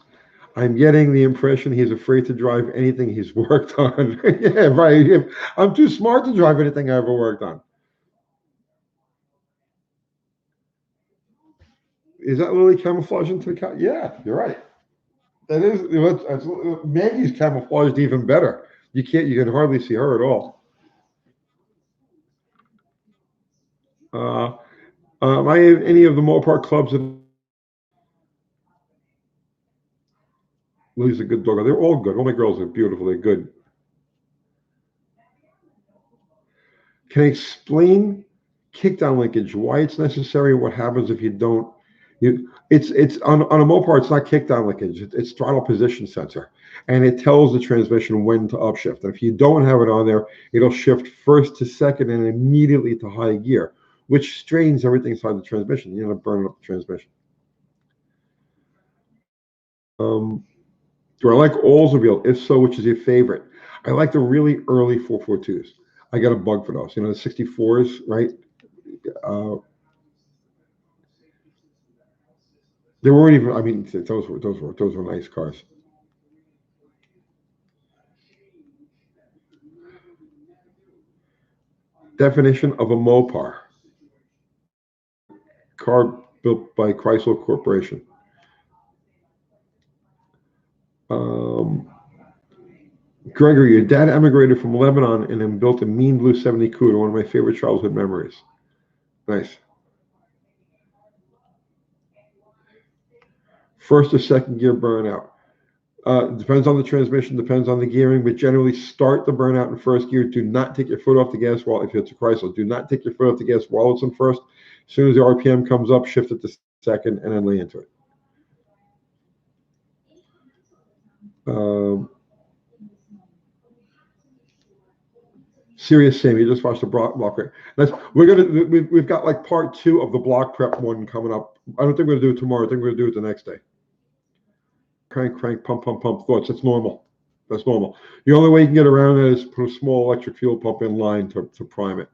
I'm getting the impression he's afraid to drive anything he's worked on. Yeah, right. I'm too smart to drive anything I ever worked on. Is that Lily camouflage into the car? Yeah, you're right. That is. Maggie's camouflaged even better. You can hardly see her at all. Am I in any of the Mopar clubs? Lily's a good dog. They're all good. All my girls are beautiful. They're good. Can I explain kickdown linkage? Why it's necessary? What happens if you don't? It's on a Mopar. It's not kickdown linkage. It's throttle position sensor, and it tells the transmission when to upshift. And if you don't have it on there, it'll shift first to second and immediately to high gear, which strains everything inside the transmission. You end up burning up the transmission. Do I like Oldsmobile? If so, which is your favorite? I like the really early 442s. I got a bug for those. You know, the 64s, right? They weren't even. I mean, those were nice cars. Definition of a Mopar: car built by Chrysler Corporation. Gregory, your dad emigrated from Lebanon and then built a mean blue 70 Cuda, one of my favorite childhood memories. Nice. First or second gear burnout. Depends on the transmission, depends on the gearing, but generally start the burnout in first gear. Do not take your foot off the gas while, if it's a Chrysler, do not take your foot off the gas while it's in first. As soon as the RPM comes up, shift it to second and then lay into it. Serious Sam, you just watched the block prep. We've got like part 2 of the block prep one coming up. I don't think we're gonna do it tomorrow. I think we're gonna do it the next day. Crank, pump thoughts. That's normal. That's normal. The only way you can get around that is put a small electric fuel pump in line to prime it.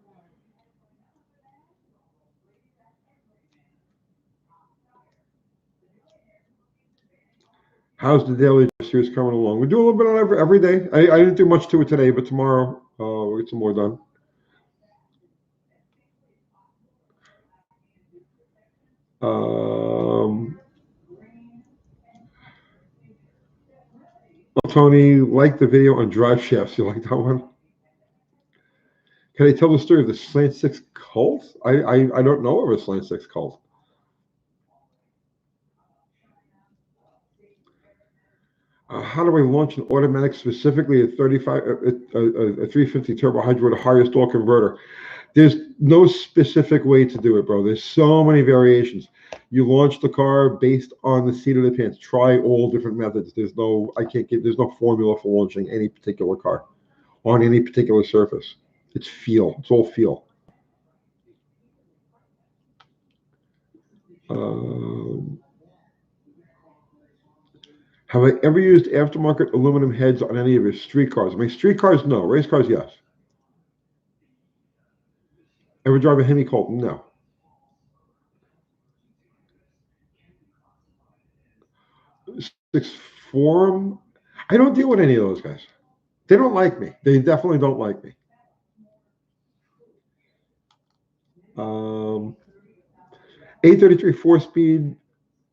How's the daily series coming along? We do a little bit on every day. I didn't do much to it today, but tomorrow we'll get some more done. Tony, like the video on drive shafts. You like that one? Can I tell the story of the Slant 6 cult? I don't know of a Slant 6 cult. How do I launch an automatic, specifically a 350 turbo hydro with a higher stall converter? There's no specific way to do it, bro. There's so many variations. You launch the car based on the seat of the pants. Try all different methods. There's no formula for launching any particular car on any particular surface. It's feel. It's all feel. Have I ever used aftermarket aluminum heads on any of your street cars? I mean, street cars, no. Race cars, yes. Ever drive a Hemi Colt? No. 6 Forum? I don't deal with any of those guys. They don't like me. They definitely don't like me. A33 4-speed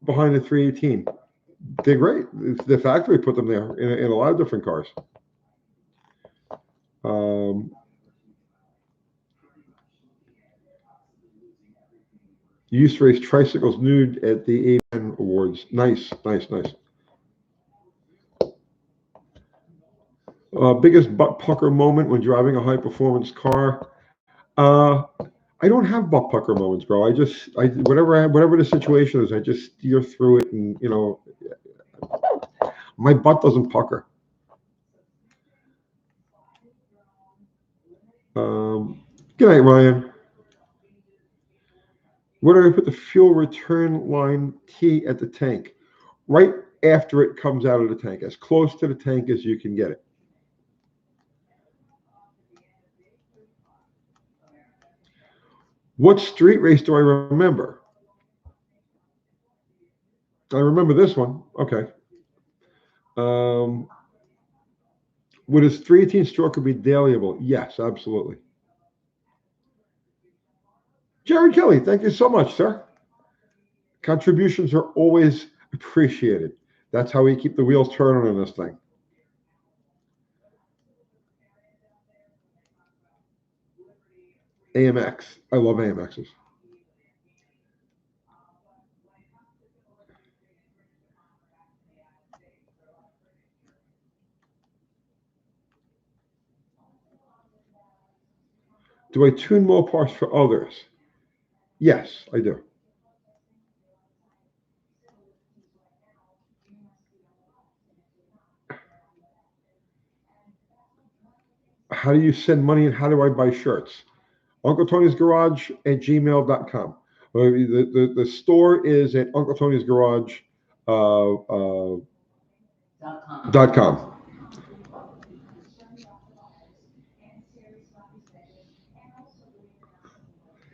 behind the 318. They're great. The factory put them there in a lot of different cars. You used to race tricycles nude at the AVN Awards. Nice. Biggest butt pucker moment when driving a high performance car. I don't have butt pucker moments, bro. Whatever the situation is, I just steer through it, and my butt doesn't pucker. Good night, Ryan. Where do I put the fuel return line key at the tank? Right after it comes out of the tank, as close to the tank as you can get it. What street race do I remember? I remember this one. Okay. Would his 318 stroker be dailyable? Yes, absolutely. Jared Kelly, thank you so much, sir. Contributions are always appreciated. That's how we keep the wheels turning on this thing. AMX. I love AMXs. Do I tune Mopars for others? Yes, I do. How do you send money and how do I buy shirts? UncleTony'sGarage@gmail.com. The store is at UncleTony'sGarage .com.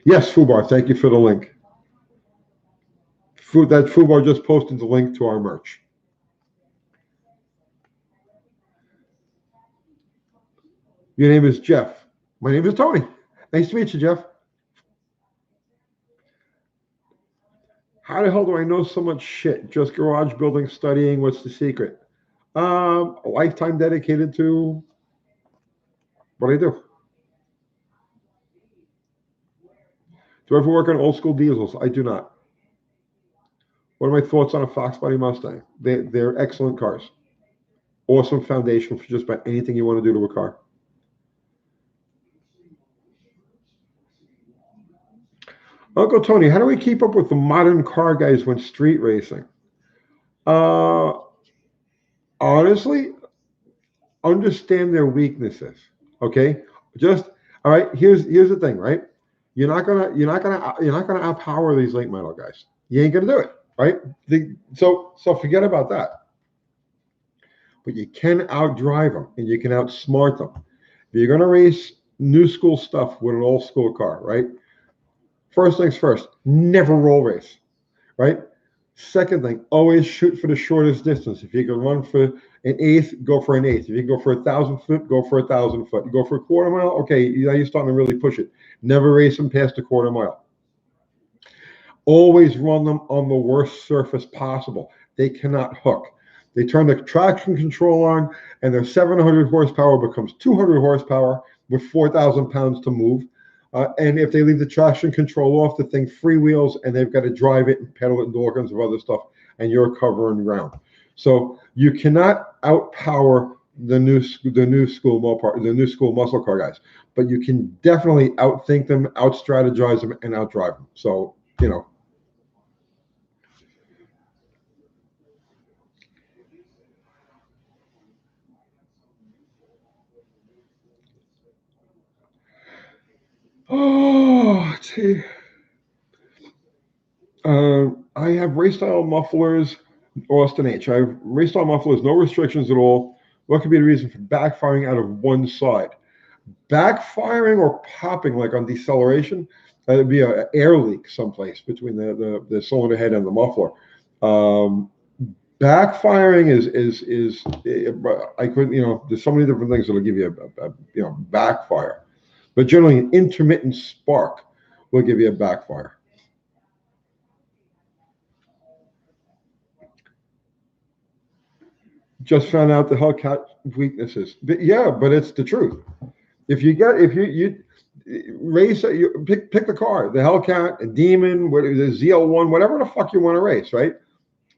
Yes, Fubar, thank you for the link. That Fubar just posted the link to our merch. Your name is Jeff. My name is Tony. Nice to meet you, Jeff. How the hell do I know so much shit? Just garage building, studying. What's the secret? A lifetime dedicated to what I do. Do I ever work on old school diesels? I do not. What are my thoughts on a Fox Body Mustang? They're excellent cars. Awesome foundation for just about anything you want to do to a car. Uncle Tony, how do we keep up with the modern car guys when street racing? Honestly, understand their weaknesses. Okay, just all right. Here's the thing, right? You're not gonna outpower these late model guys. You ain't gonna do it, right? So forget about that. But you can outdrive them and you can outsmart them. If you're gonna race new school stuff with an old school car, right? First things first, never roll race, right? Second thing, always shoot for the shortest distance. If you can run for an eighth, go for an eighth. If you can go for 1,000 foot, go for 1,000 foot. You go for a quarter mile, okay, now you're starting to really push it. Never race them past a quarter mile. Always run them on the worst surface possible. They cannot hook. They turn the traction control on, and their 700 horsepower becomes 200 horsepower with 4,000 pounds to move. And if they leave the traction control off, the thing freewheels, and they've got to drive it and pedal it and do all kinds of other stuff, and you're covering ground. So you cannot outpower the new school muscle car guys, but you can definitely outthink them, outstrategize them, and outdrive them. So you know. Oh, gee. I have race style mufflers, Austin H. I have race style mufflers, no restrictions at all. What could be the reason for backfiring out of one side? Backfiring or popping, like on deceleration, that'd be an air leak someplace between the cylinder head and the muffler. Backfiring is I couldn't, there's so many different things that'll give you a backfire, but generally an intermittent spark will give you a backfire. Just found out the Hellcat weaknesses. But yeah, but it's the truth. If you race, you pick the car, the Hellcat, a Demon, the ZL1, whatever the fuck you want to race, right?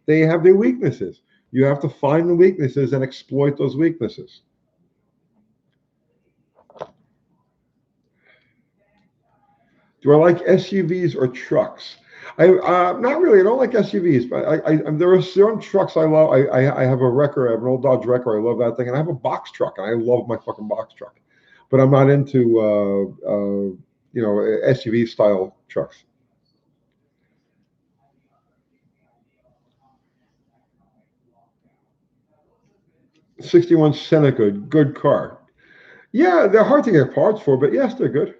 They have their weaknesses. You have to find the weaknesses and exploit those weaknesses. Do I like SUVs or trucks? Not really. I don't like SUVs, but there are some trucks I love. I have a Wrecker. I have an old Dodge Wrecker. I love that thing, and I have a box truck, and I love my fucking box truck. But I'm not into SUV style trucks. '61 Seneca, good car. Yeah, they're hard to get parts for, but yes, they're good.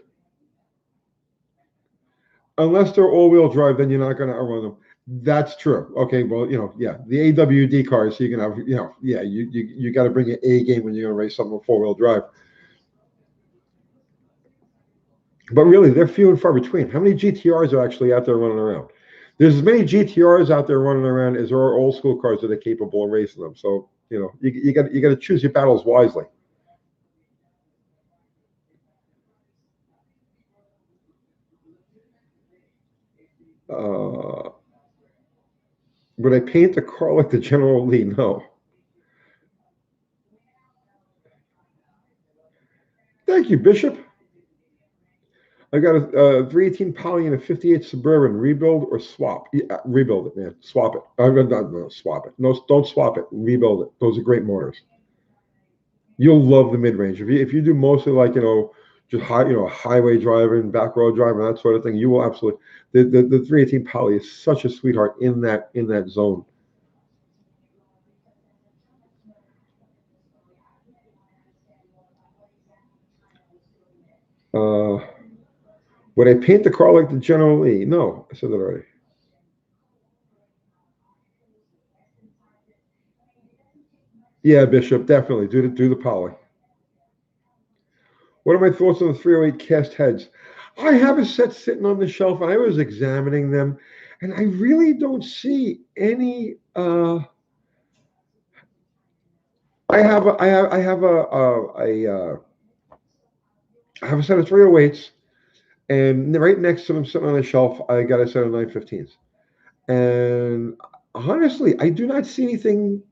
Unless they're all-wheel drive, then you're not going to outrun them. That's true. Okay, well, yeah, the AWD cars, so you can have, yeah, you got to bring your A game when you're going to race something with four-wheel drive. But really, they're few and far between. How many GTRs are actually out there running around? There's as many GTRs out there running around as there are old school cars that are capable of racing them. So, you got to choose your battles wisely. Would I paint the car like the General Lee? No. Thank you, Bishop. I got a 318 Poly and a 58 Suburban. Rebuild or swap? Yeah, rebuild it, man. Swap it. No, swap it. No, don't swap it. Rebuild it. Those are great motors. You'll love the mid-range. If you do mostly like, just highway driving, back road driving, that sort of thing, you will absolutely. The 318 Poly is such a sweetheart in that zone. Would I paint the car like the General Lee? No, I said that already. Yeah, Bishop, definitely do the Poly. What are my thoughts on the 308 cast heads? I have a set sitting on the shelf, and I was examining them, and I really don't see any. I have a set of 308s, and right next to them, sitting on the shelf, I got a set of 915s. And honestly, I do not see anything.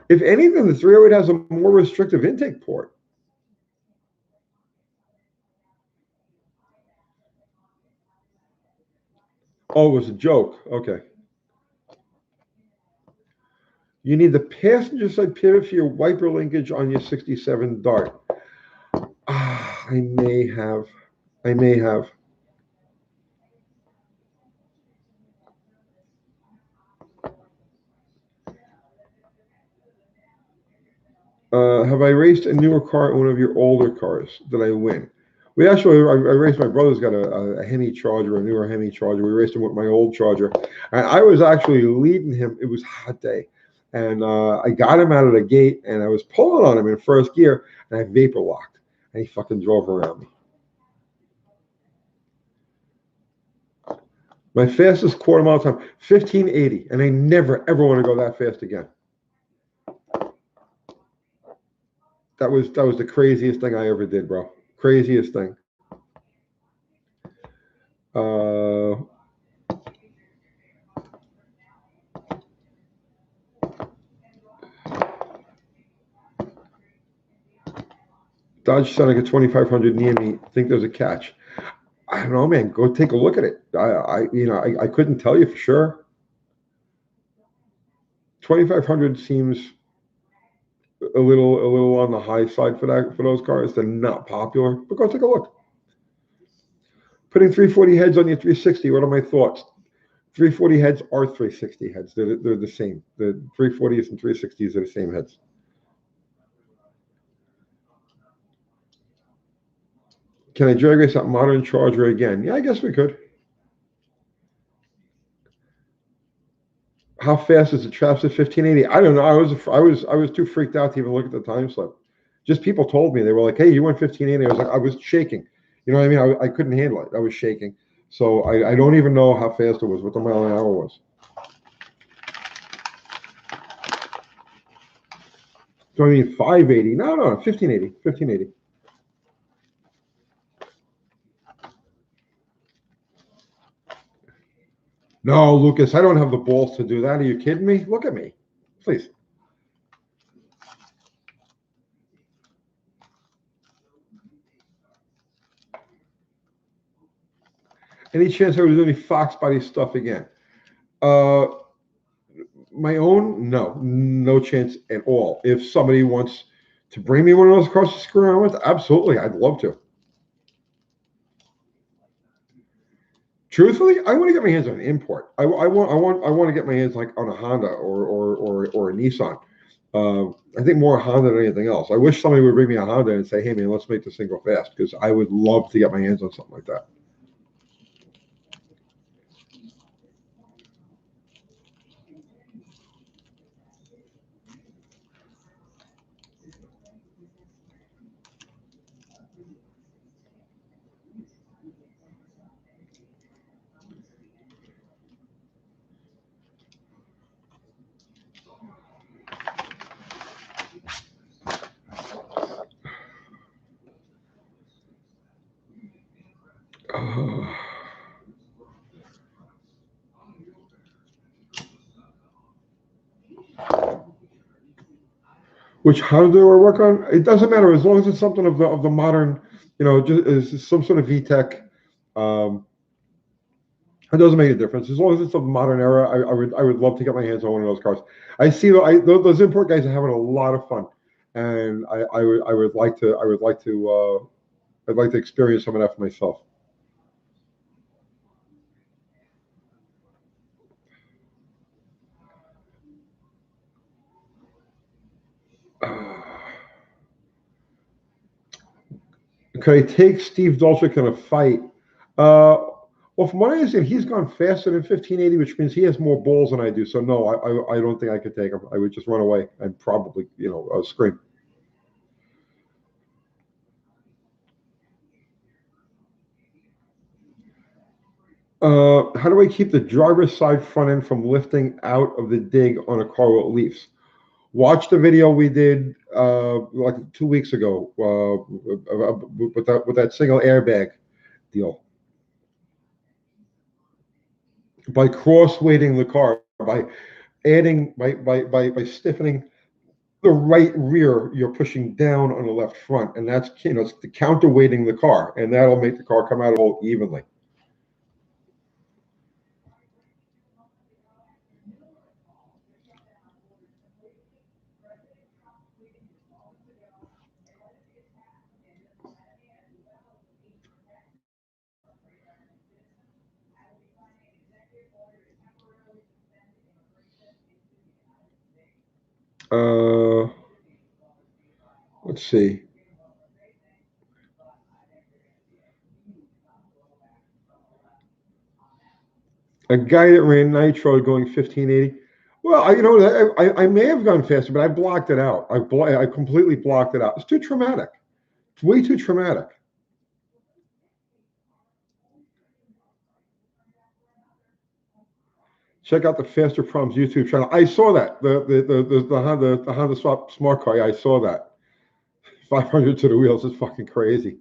If anything, the 308 has a more restrictive intake port. Oh, it was a joke. Okay. You need the passenger side pivot for your wiper linkage on your 67 Dart. I may have. I may have. Have I raced a newer car in one of your older cars? Did I win? I raced, my brother's got a Hemi Charger, a newer Hemi Charger. We raced him with my old Charger. And I was actually leading him. It was a hot day. And I got him out of the gate, and I was pulling on him in first gear, and I vapor locked. And he fucking drove around me. My fastest quarter mile time, 1580. And I never, ever want to go that fast again. That was the craziest thing I ever did, bro. Craziest thing. Dodge Seneca 2500 near me. Think there's a catch. I don't know, man. Go take a look at it. I couldn't tell you for sure. 2500 seems a little on the high side for those cars. They're not popular, but go take a look. Putting 340 heads on your 360. What are my thoughts? 340 heads are 360 heads. They're the same. The 340s and 360s are the same heads. Can I drag race that modern Charger again? Yeah, I guess we could. How fast is the Traps at 1580? I don't know. I was too freaked out to even look at the time slip. Just people told me, they were like, "Hey, you went 1580." I was like, I was shaking. You know what I mean? I couldn't handle it. I was shaking. So I don't even know how fast it was, what the mile an hour was. So I mean 580. No, 1580. 1580. No, Lucas, I don't have the balls to do that. Are you kidding me? Look at me. Please. Any chance I would do any Fox body stuff again? My own? No chance at all. If somebody wants to bring me one of those cars to screw around with, absolutely, I'd love to. Truthfully, I want to get my hands on an import. I want to get my hands like on a Honda or a Nissan. I think more Honda than anything else. I wish somebody would bring me a Honda and say, "Hey man, let's make this thing go fast," because I would love to get my hands on something like that. Which Honda do I work on? It doesn't matter as long as it's something of the modern, just some sort of VTEC. It doesn't make a difference as long as it's of the modern era. I would love to get my hands on one of those cars. I see those import guys are having a lot of fun, and I would like to I'd like to experience some of that for myself. Could I take Steve Dolchik in a fight? Well, from what I understand, he's gone faster than 1580, which means he has more balls than I do. So no, I don't think I could take him. I would just run away and probably, scream. How do I keep the driver's side front end from lifting out of the dig on a car with leafs? Watch the video we did like 2 weeks ago with that single airbag deal. By cross weighting the car, by adding by stiffening the right rear, you're pushing down on the left front, and that's it's the counterweighting the car, and that'll make the car come out all evenly. Uh, let's see. A guy that ran nitro going 1580. Well, I may have gone faster, but I blocked it out. I completely blocked it out. It's too traumatic. It's way too traumatic. Check out the Faster Problems YouTube channel. I saw that the Honda Swap Smart Car. I saw that. 500 to the wheels is fucking crazy.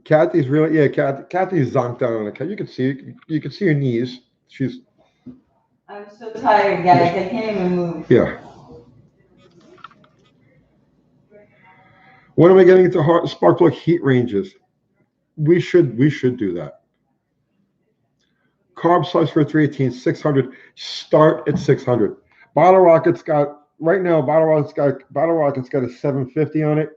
Kathy's really, yeah. Kathy's zonked down on the cat. You can see her knees. She's. I'm so tired, guys. I can't even move. Yeah. When am I getting into spark plug heat ranges? We should do that. Carb slice for 318, 600. Start at 600. Bottle Rocket's got right now. Bottle Rocket's got a 750 on it,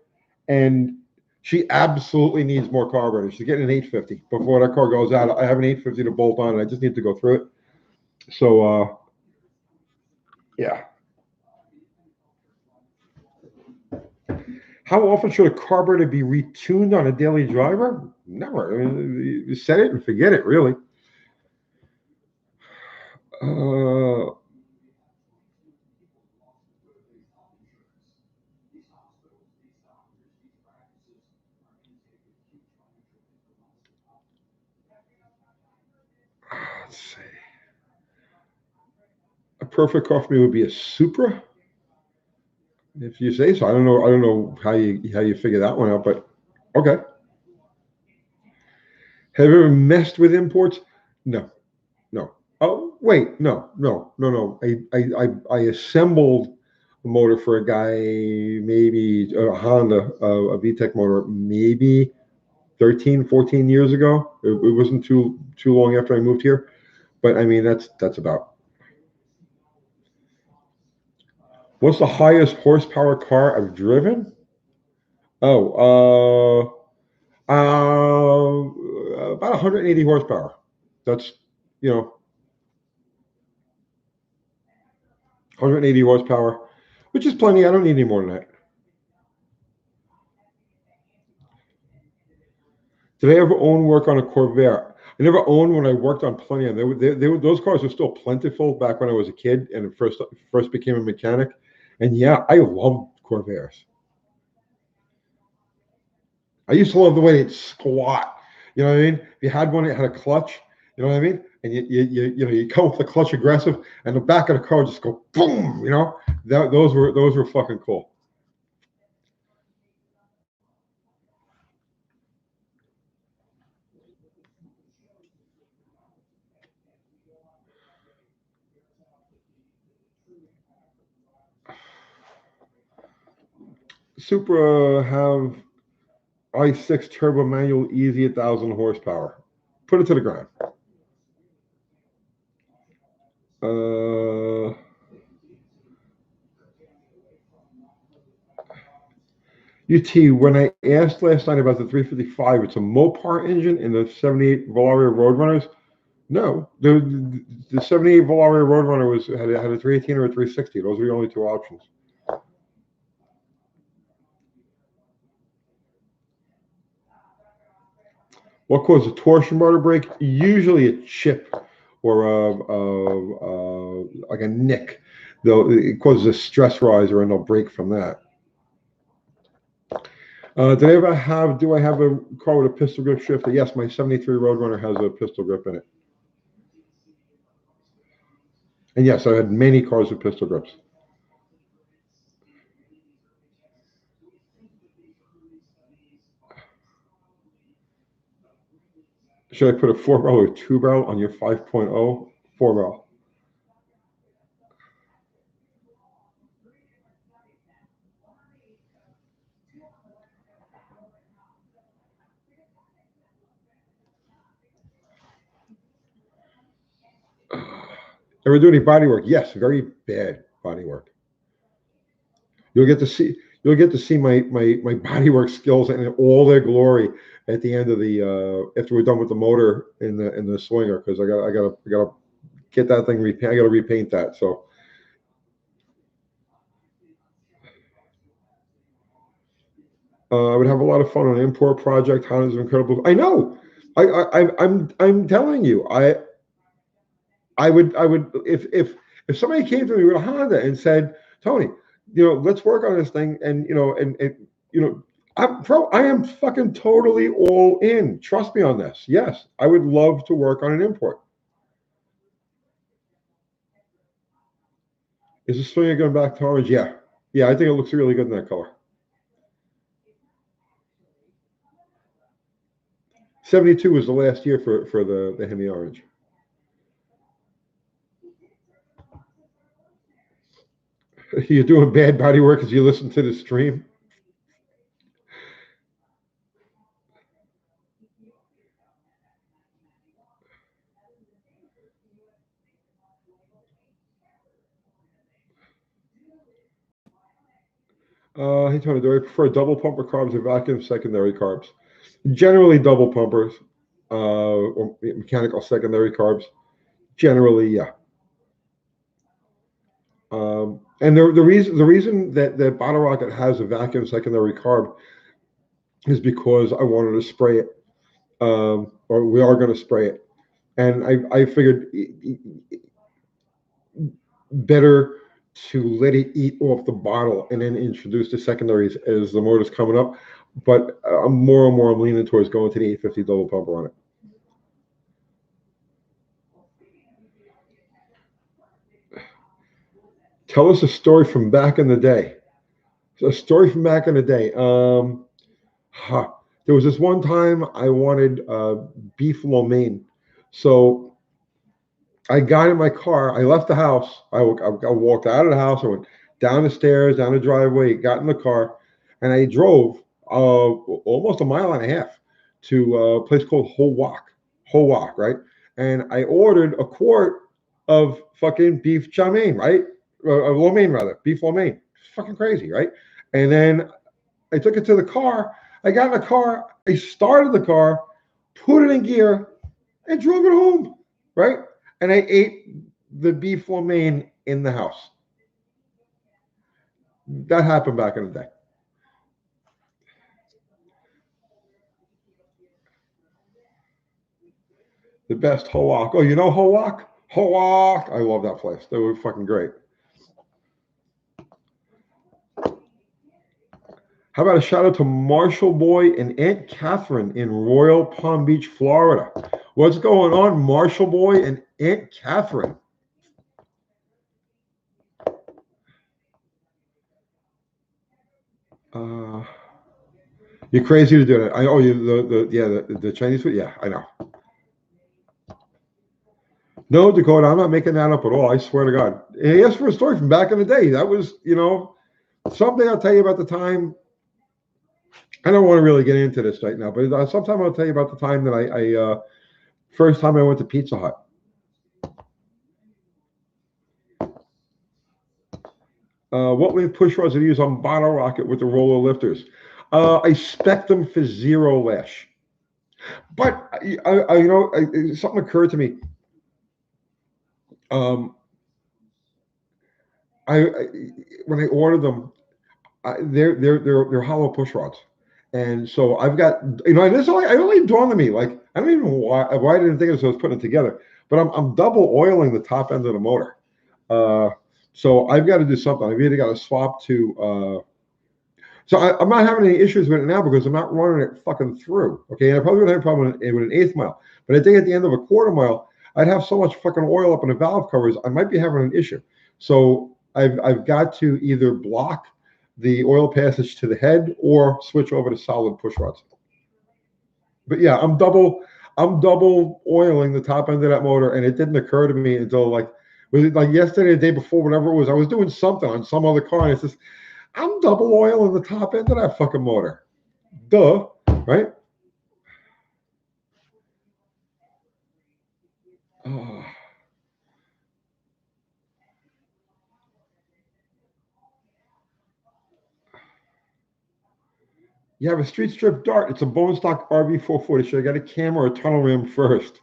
and she absolutely needs more carburetor. She's getting an 850 before that car goes out. I have an 850 to bolt on, and I just need to go through it. So, yeah. How often should a carburetor be retuned on a daily driver? Never. I mean, you set it and forget it, really. Let's see. A perfect car for me would be a Supra. If you say so. I don't know how you figure that one out, but okay. Have you ever messed with imports? No. Oh wait, no. I assembled a motor for a guy, maybe a Honda, a VTEC motor, maybe 13, 14 years ago. It wasn't too long after I moved here, but I mean that's about. What's the highest horsepower car I've driven? Oh, about 180 horsepower. That's 180 horsepower, which is plenty. I don't need any more than that. Did I ever own work on a Corvair? I never owned when I worked on plenty of them. Those cars were still plentiful back when I was a kid and first became a mechanic. And yeah, I loved Corvairs. I used to love the way they'd squat. You know what I mean? If you had one that had a clutch, you know what I mean? And you come with the clutch aggressive, and the back of the car just go boom. Those were fucking cool. Supra have i6 turbo manual, easy 1,000 horsepower. Put it to the ground. UT, when I asked last night about the 355, it's a Mopar engine in the 78 Valaria Roadrunners. No, the 78 Valaria Roadrunner had a 318 or a 360. Those are the only two options. What causes a torsion bar to break? Usually a chip or like a nick. It causes a stress riser, and they'll break from that. Do I have a car with a pistol grip shifter? Yes, my 73 Roadrunner has a pistol grip in it. And yes, I had many cars with pistol grips. Should I put a 4-barrel or 2-barrel on your 5.0? 4-barrel. Ever do any body work? Yes, very bad body work. You'll get to see my body work skills in all their glory at the end of the after we're done with the motor in the Swinger, because I gotta get that thing repaint. I gotta repaint that. So I would have a lot of fun on an import project. Honda's incredible. I know. I'm telling you. I would if somebody came to me with a Honda and said, Tony, let's work on this thing, and I am fucking totally all in. Trust me on this. Yes, I would love to work on an import. Is the Swinger going back to orange? Yeah. Yeah, I think it looks really good in that color. 72 was the last year for the Hemi Orange. You're doing bad body work as you listen to the stream. Hey Tony, do I prefer double pumper carbs or vacuum secondary carbs? Generally double pumpers, or mechanical secondary carbs. Generally, yeah. And the reason that Bottle Rocket has a vacuum secondary carb is because I wanted to spray it, or we are going to spray it, and I figured better to let it eat off the bottle and then introduce the secondaries as the motor's coming up. But more and more I'm leaning towards going to the 850 double pumper on it. Tell us a story from back in the day. A story from back in the day. There was this one time I wanted beef lo mein. So I got in my car. I left the house. I walked out of the house. I went down the stairs, down the driveway, got in the car, and I drove almost a mile and a half to a place called Howak, right? And I ordered a quart of fucking beef chow mein, right? Lo mein, rather, beef lo mein. It's fucking crazy, right? And then I took it to the car. I got in the car. I started the car, put it in gear, and drove it home, right? And I ate the beef lo mein in the house. That happened back in the day. The best Howak. Oh, you know Howak? Howak. I love that place. They were fucking great. How about a shout out to Marshall Boy and Aunt Catherine in Royal Palm Beach, Florida? What's going on, Marshall Boy and Aunt Catherine? You're crazy to do that. The Chinese food. Yeah, I know. No, Dakota, I'm not making that up at all. I swear to God. And he asked for a story from back in the day. That was, something I'll tell you about the time. I don't want to really get into this right now, but sometime I'll tell you about the time that I first time I went to Pizza Hut. What push rods did you use on Bottle Rocket with the roller lifters? I spec them for zero lash. But something occurred to me. I when I ordered them, they're hollow push rods, and so I've got and this only dawned on me, like I don't even know why I didn't think of this. I was putting it together, but I'm double oiling the top end of the motor, so I've got to do something. I've either got to swap to. So I'm not having any issues with it now because I'm not running it fucking through. Okay, and I probably wouldn't have a problem with an eighth mile, but I think at the end of a quarter mile, I'd have so much fucking oil up in the valve covers, I might be having an issue. So I've got to either block the oil passage to the head or switch over to solid push rods. But yeah, I'm double oiling the top end of that motor, and it didn't occur to me until like was it like yesterday, the day before, whatever it was. I was doing something on some other car, and it's just I'm double oiling the top end of that fucking motor. Duh, right? Oh. You have a street strip dart. It's a bone stock RV440. Should I get a cam or a tunnel ram first?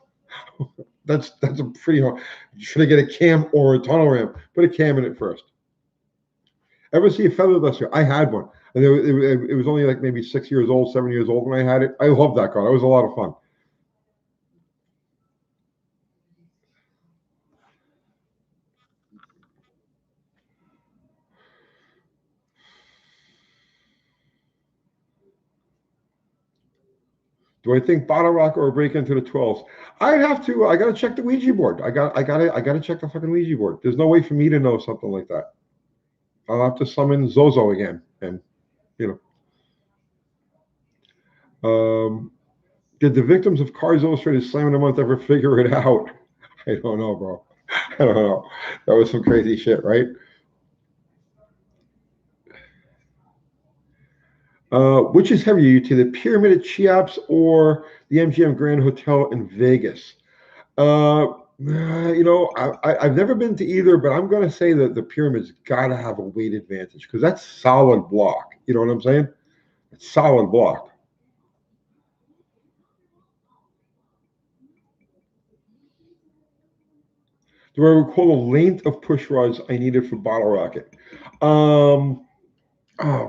that's a pretty hard. Should I get a cam or a tunnel ram? Put a cam in it first. Ever see a feather duster? I had one. And it was only like maybe 6 years old, 7 years old when I had it. I loved that car. That was a lot of fun. Do I think bottle rocker or break into the 12s? I'd have to. I got to check the Ouija board. I got to check the fucking Ouija board. There's no way for me to know something like that. I'll have to summon Zozo again, and you know. Did the victims of Cars Illustrated Slam in a Month ever figure it out? I don't know, bro. I don't know. That was some crazy shit, right? Which is heavier, to the Pyramid at Cheops or the MGM Grand Hotel in Vegas? I've never been to either, but I'm going to say that the Pyramid's got to have a weight advantage because that's solid block. You know what I'm saying? It's solid block. Do I recall the length of push rods I needed for Bottle Rocket? Oh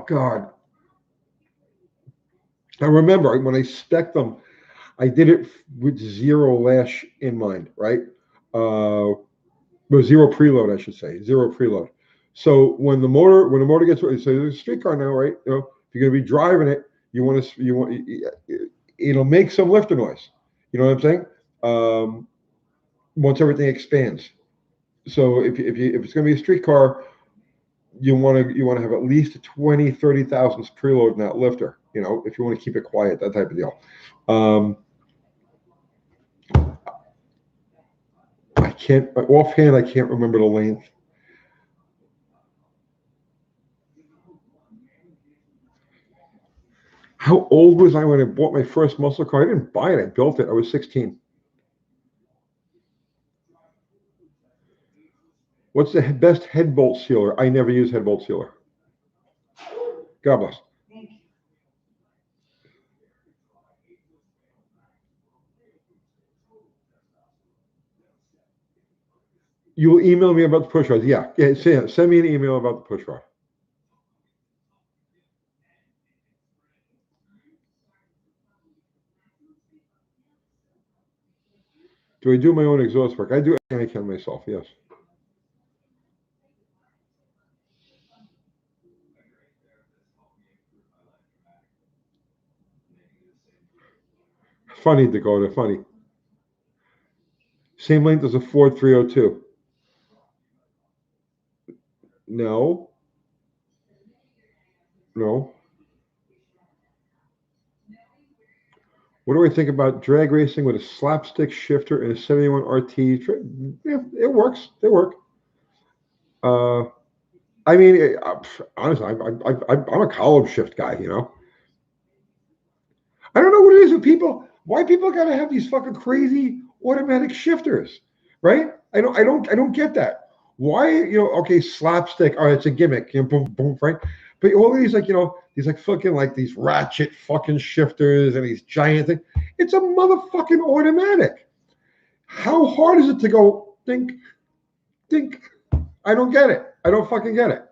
God. I remember when I spec'd them, I did it with zero lash in mind, right? But zero preload, I should say, zero preload. So when the motor gets, so there's a street car now, right? You know, if you're going to be driving it, it'll make some lifter noise. You know what I'm saying? Once everything expands. So if it's going to be a street car, you want to have at least 20, 30 thousandths preload in that lifter. You know, if you want to keep it quiet, that type of deal. Offhand, I can't remember the length. How old was I when I bought my first muscle car? I didn't buy it. I built it. I was 16. What's the best head bolt sealer? I never use head bolt sealer. God bless. You will email me about the push rod. Yeah. Send me an email about the push rod. Do I do my own exhaust work? I do everything I can myself, yes. Funny, Dakota, funny. Same length as a Ford 302. No. No. What do I think about drag racing with a slapstick shifter and a 71 RT? Yeah, it works. They work. I mean, honestly, I'm a column shift guy, you know. I don't know what it is with people. Why people gotta have these fucking crazy automatic shifters, right? I don't get that. Why, okay, slapstick. All right, it's a gimmick. Boom, boom, right? But all these these fucking these ratchet fucking shifters and these giant things. It's a motherfucking automatic. How hard is it to go dink, dink? I don't get it. I don't fucking get it.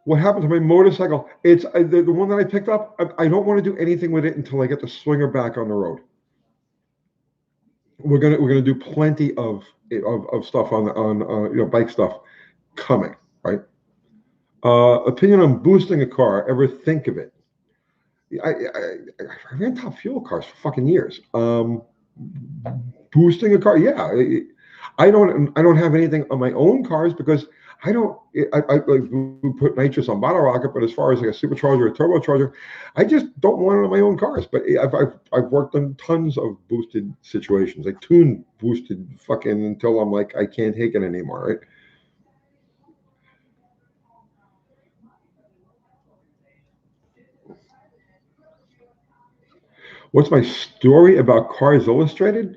What happened to my motorcycle? It's the one that I picked up. I don't want to do anything with it until I get the swinger back on the road. We're gonna do plenty of stuff on bike stuff coming, right? Opinion on boosting a car. Ever think of it? I ran Top Fuel cars for fucking years. Boosting a car, yeah. I don't have anything on my own cars because I put nitrous on bottle rocket, but as far as like a supercharger or turbocharger, I just don't want it on my own cars. But I've worked on tons of boosted situations, like tuned boosted fucking until I'm like I can't take it anymore, right? What's my story about Cars Illustrated?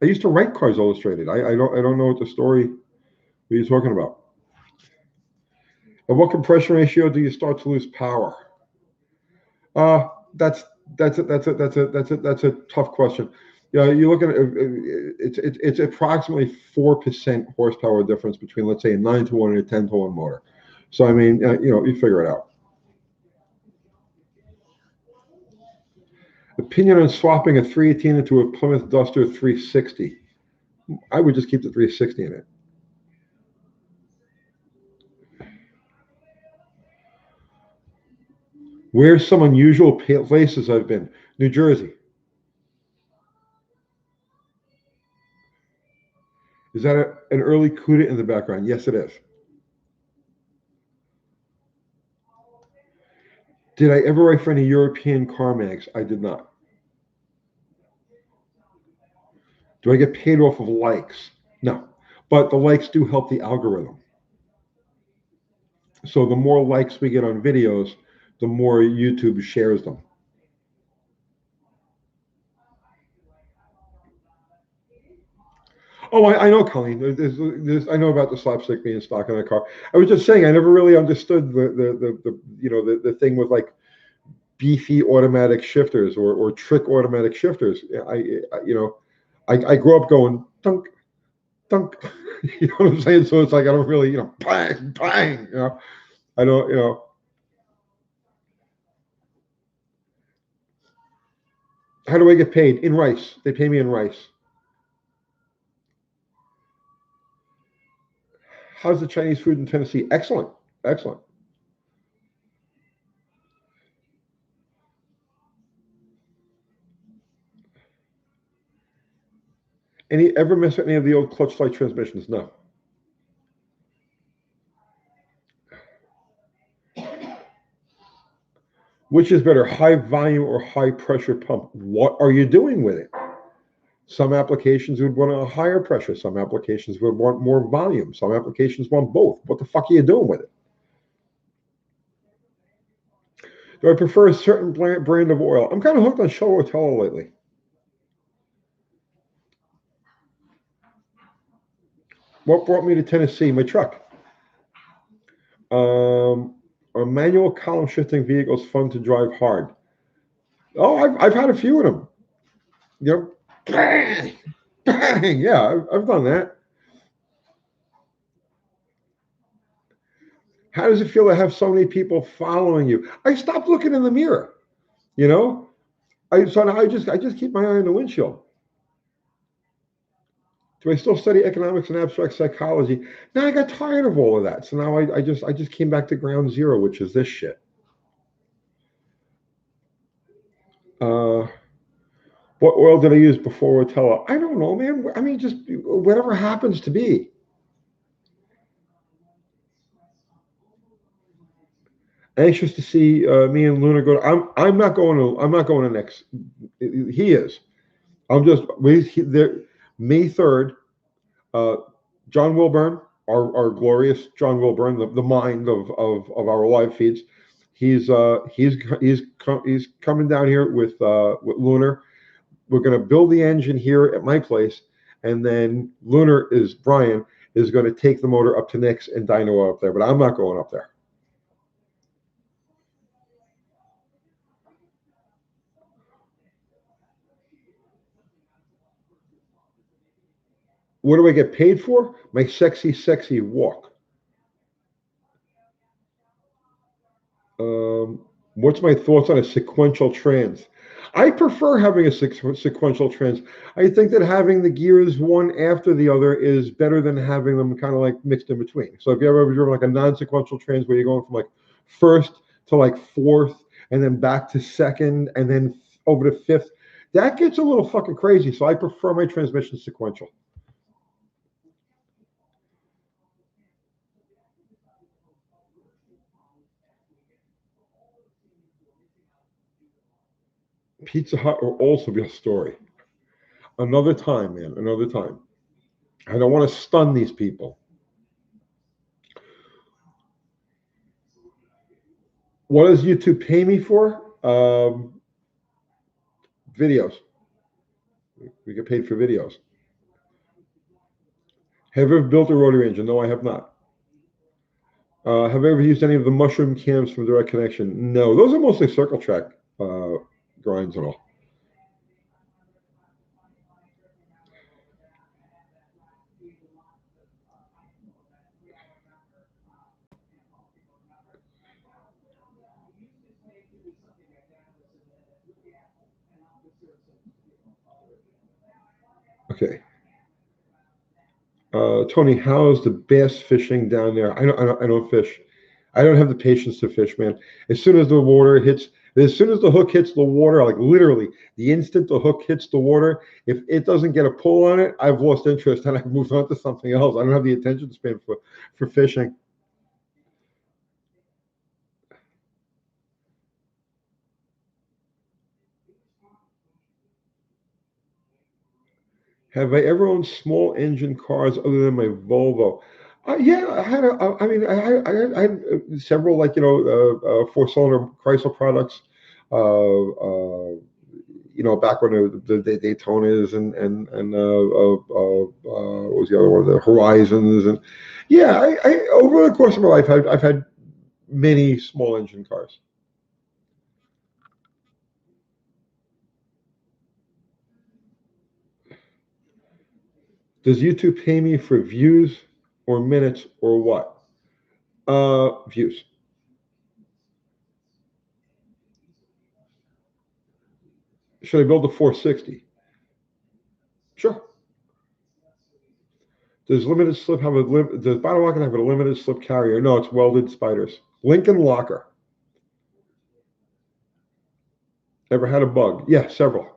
I used to write Cars Illustrated. I don't know what the story you're talking about. At what compression ratio do you start to lose power? That's a tough question. Yeah, you look at it. It's approximately 4% horsepower difference between, let's say, a 9-to-1 and a 10-to-1 motor. So I mean, you figure it out. Opinion on swapping a 318 into a Plymouth Duster 360. I would just keep the 360 in it. Where's some unusual places I've been? New Jersey. Is that an early CUDA in the background? Yes, it is. Did I ever write for any European car mags? I did not. Do I get paid off of likes? No. But the likes do help the algorithm. So the more likes we get on videos, the more YouTube shares them. Oh, I know, Colleen. I know about the slapstick being stock in a car. I was just saying I never really understood the thing with like beefy automatic shifters or trick automatic shifters. I grew up going dunk, dunk. You know what I'm saying? So it's like I don't really bang, bang. I don't How do I get paid? In rice. They pay me in rice. How's the Chinese food in Tennessee? Excellent. Excellent. Ever mess with any of the old clutch light transmissions? No. Which is better, high volume or high pressure pump? What are you doing with it? Some applications would want a higher pressure. Some applications would want more volume. Some applications want both. What the fuck are you doing with it? Do I prefer a certain brand of oil? I'm kind of hooked on Shell Rotella lately. What brought me to Tennessee? My truck. Are manual column shifting vehicles fun to drive hard? Oh, I've had a few of them. Bang, bang. Yeah, I've done that. How does it feel to have so many people following you? I stopped looking in the mirror. So now I just keep my eye on the windshield. Do I still study economics and abstract psychology? Now I got tired of all of that. So now I just came back to ground zero, which is this shit. What oil did I use before Rotella? I don't know, man. I mean, just whatever happens to be. Anxious to see me and Luna go. I'm not going to next. He is. I'm just May 3rd. John Wilburn, our glorious John Wilburn, the mind of our live feeds. He's coming down here with Lunar. We're going to build the engine here at my place, and then Brian is going to take the motor up to Nick's and dyno up there. But I'm not going up there. What do I get paid for? My sexy, sexy walk. What's my thoughts on a sequential trans? I prefer having a sequential trans. I think that having the gears one after the other is better than having them kind of like mixed in between. So if you ever driven like a non-sequential trans where you're going from like first to like fourth and then back to second and then over to fifth, that gets a little fucking crazy. So I prefer my transmission sequential. Pizza Hut will also be a story. Another time, man. Another time. I don't want to stun these people. What does YouTube pay me for? Videos. We get paid for videos. Have I ever built a rotary engine? No, I have not. Have I ever used any of the mushroom cams from Direct Connection? No, those are mostly circle track grinds and all. Okay. Tony, how's the bass fishing down there? I don't fish. I don't have the patience to fish, man. As soon as the water hits, as soon as the hook hits the water, like literally the instant the hook hits the water, if it doesn't get a pull on it, I've lost interest and I've moved on to something else. I don't have the attention span for fishing. Have I ever owned small engine cars other than my Volvo? Yeah, I had I mean, I had several like four-cylinder Chrysler products. Back when the Daytonas and what was the other one? The Horizons and yeah, I over the course of my life, I've had many small engine cars. Does YouTube pay me for views or minutes or what? Views. Should I build a 460? Sure. Does limited slip have does Battle Rocket have a limited slip carrier? No, it's welded spiders. Lincoln Locker. Ever had a bug? Yeah, several.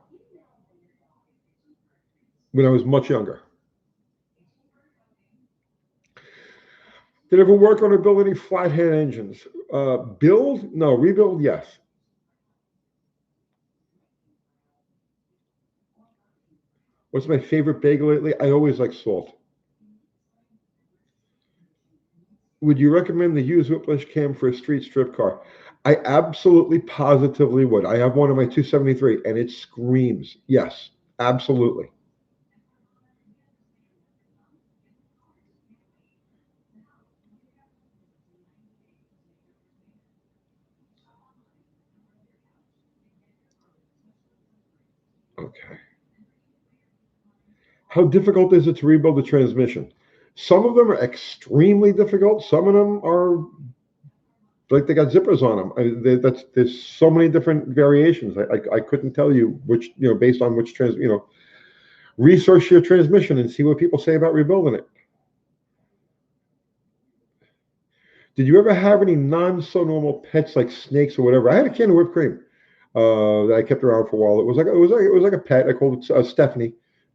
When I was much younger. Did ever work on or build any flathead engines? Build? No. Rebuild? Yes. What's my favorite bagel lately? I always like salt. Would you recommend the Hughes Whiplash cam for a street strip car? I absolutely positively would. I have one in my 273 and it screams. Yes, absolutely. Okay. How difficult is it to rebuild the transmission? Some of them are extremely difficult. Some of them are like they got zippers on them. There's so many different variations. I couldn't tell you which, based on which research your transmission and see what people say about rebuilding it. Did you ever have any non-so-normal pets like snakes or whatever? I had a can of whipped cream that I kept around for a while. It was like a pet. I called it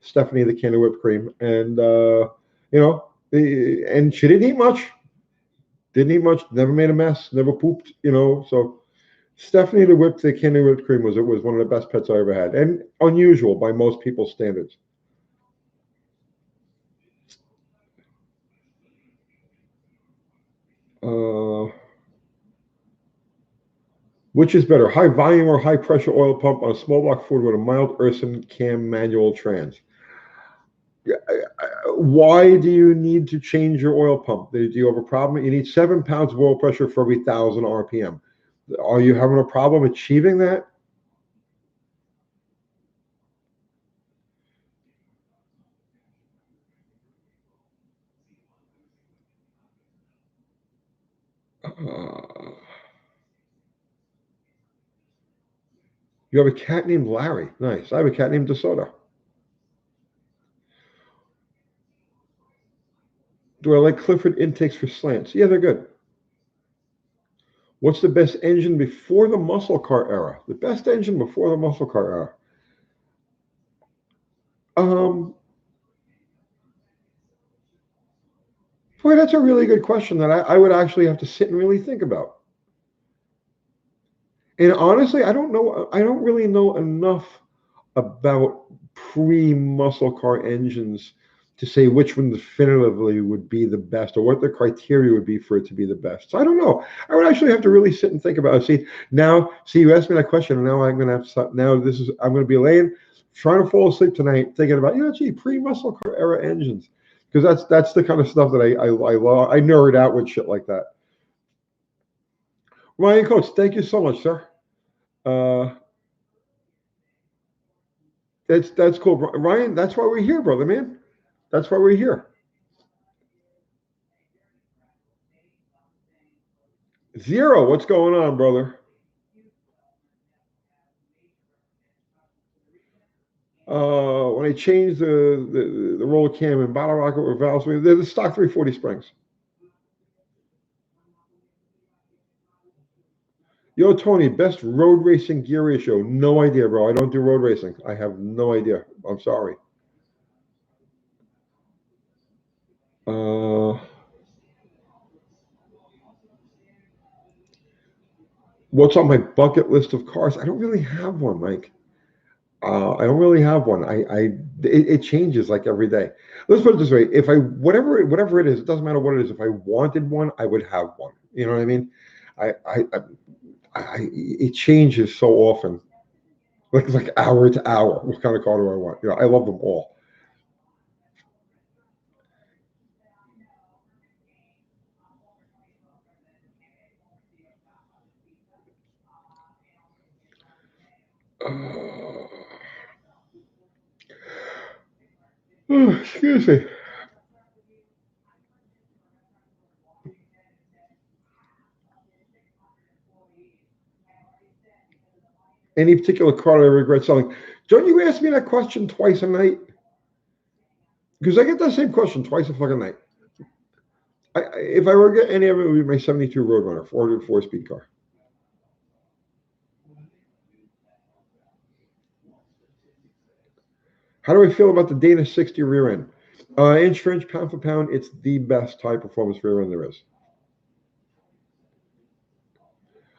Stephanie the can of whipped cream, and and she didn't eat much. Didn't eat much. Never made a mess. Never pooped. So Stephanie the can of whipped cream was one of the best pets I ever had, and unusual by most people's standards. Uh, Which is better, high volume or high pressure oil pump on a small block Ford with a mild Urson cam manual trans? Why do you need to change your oil pump? Do you have a problem? You need 7 pounds of oil pressure for every 1,000 RPM. Are you having a problem achieving that? You have a cat named Larry. Nice. I have a cat named DeSoto. Do I like Clifford intakes for slants? Yeah, they're good. What's the best engine before the muscle car era? The best engine before the muscle car era. Boy, that's a really good question that I would actually have to sit and really think about. And honestly, I don't know. I don't really know enough about pre-muscle car engines to say which one definitively would be the best or what the criteria would be for it to be the best. So I don't know. I would actually have to really sit and think about it. See, you asked me that question, and now I'm going to have to stop. I'm going to be laying, trying to fall asleep tonight, thinking about, pre-muscle car era engines. Because that's the kind of stuff that I love. I nerd out with shit like that. Ryan Coates, thank you so much, sir. That's cool, Ryan. That's why we're here, brother, man. That's why we're here. Zero, what's going on, brother? When I changed the roller cam and bottle rocket with valves, they're the stock 340 springs. Yo, Tony, best road racing gear ratio? No idea, bro. I don't do road racing. I have no idea. I'm sorry. What's on my bucket list of cars? I don't really have one, Mike. I don't really have one. It changes like every day. Let's put it this way: if I whatever it is, it doesn't matter what it is. If I wanted one, I would have one. You know what I mean? It changes so often, like hour to hour. What kind of car do I want? I love them all. Excuse me. Any particular car I regret selling? Don't you ask me that question twice a night? Because I get that same question twice a fucking night. If I were to get any of it, would be my 72 Roadrunner, 404 speed car. How do I feel about the Dana 60 rear end? Inch for inch, pound for pound, it's the best high performance rear end there is.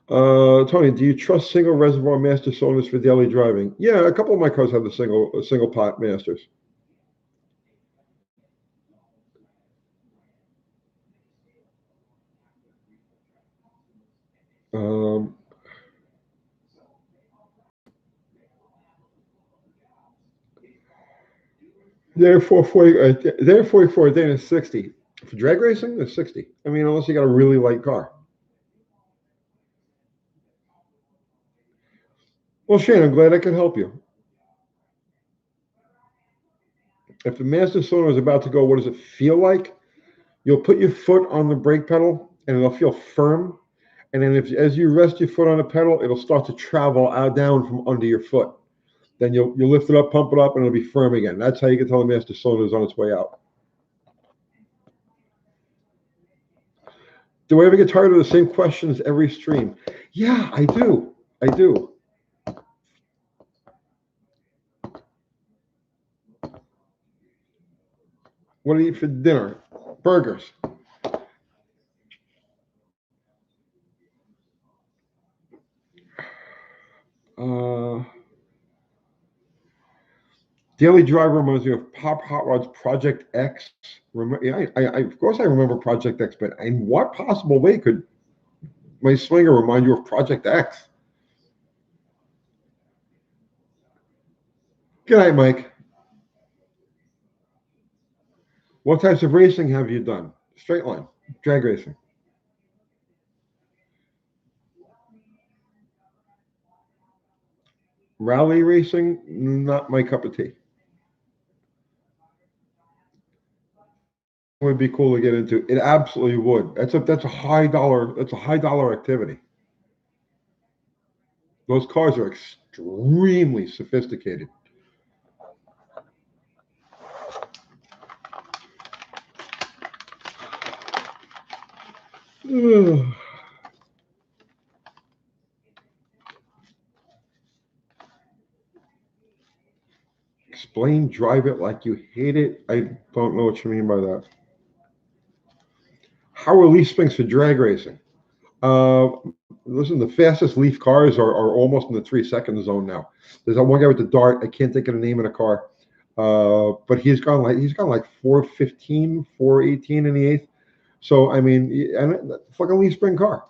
Tony, do you trust single reservoir master cylinders for daily driving? Yeah, a couple of my cars have the single pot masters. They're 440. They're 44. Dana 60 for drag racing. They're 60. I mean, unless you got a really light car. Well, Shane, I'm glad I could help you. If the master cylinder is about to go, what does it feel like? You'll put your foot on the brake pedal, and it'll feel firm. And then as you rest your foot on the pedal, it'll start to travel out down from under your foot. Then you'll lift it up, pump it up, and it'll be firm again. That's how you can tell the master cylinder is on its way out. Do I ever get tired of the same questions every stream? Yeah, I do. I do. What do you eat for dinner? Burgers. Daily Driver reminds me of Pop Hot Rod's Project X. Of course I remember Project X, but in what possible way could my slinger remind you of Project X? Good night, Mike. What types of racing have you done? Straight line, drag racing. Rally racing, not my cup of tea. Would be cool to get into. It absolutely would. That's a high dollar activity. Those cars are extremely sophisticated. Explain drive it like you hate it. I don't know what you mean by that. How are leaf springs for drag racing? Uh, Listen, the fastest leaf cars are almost in the 3 second zone now. There's that one guy with the dart. I can't think of the name of the car. But he's gone like 415, 418 in the eighth. So I mean, and fucking leaf spring car.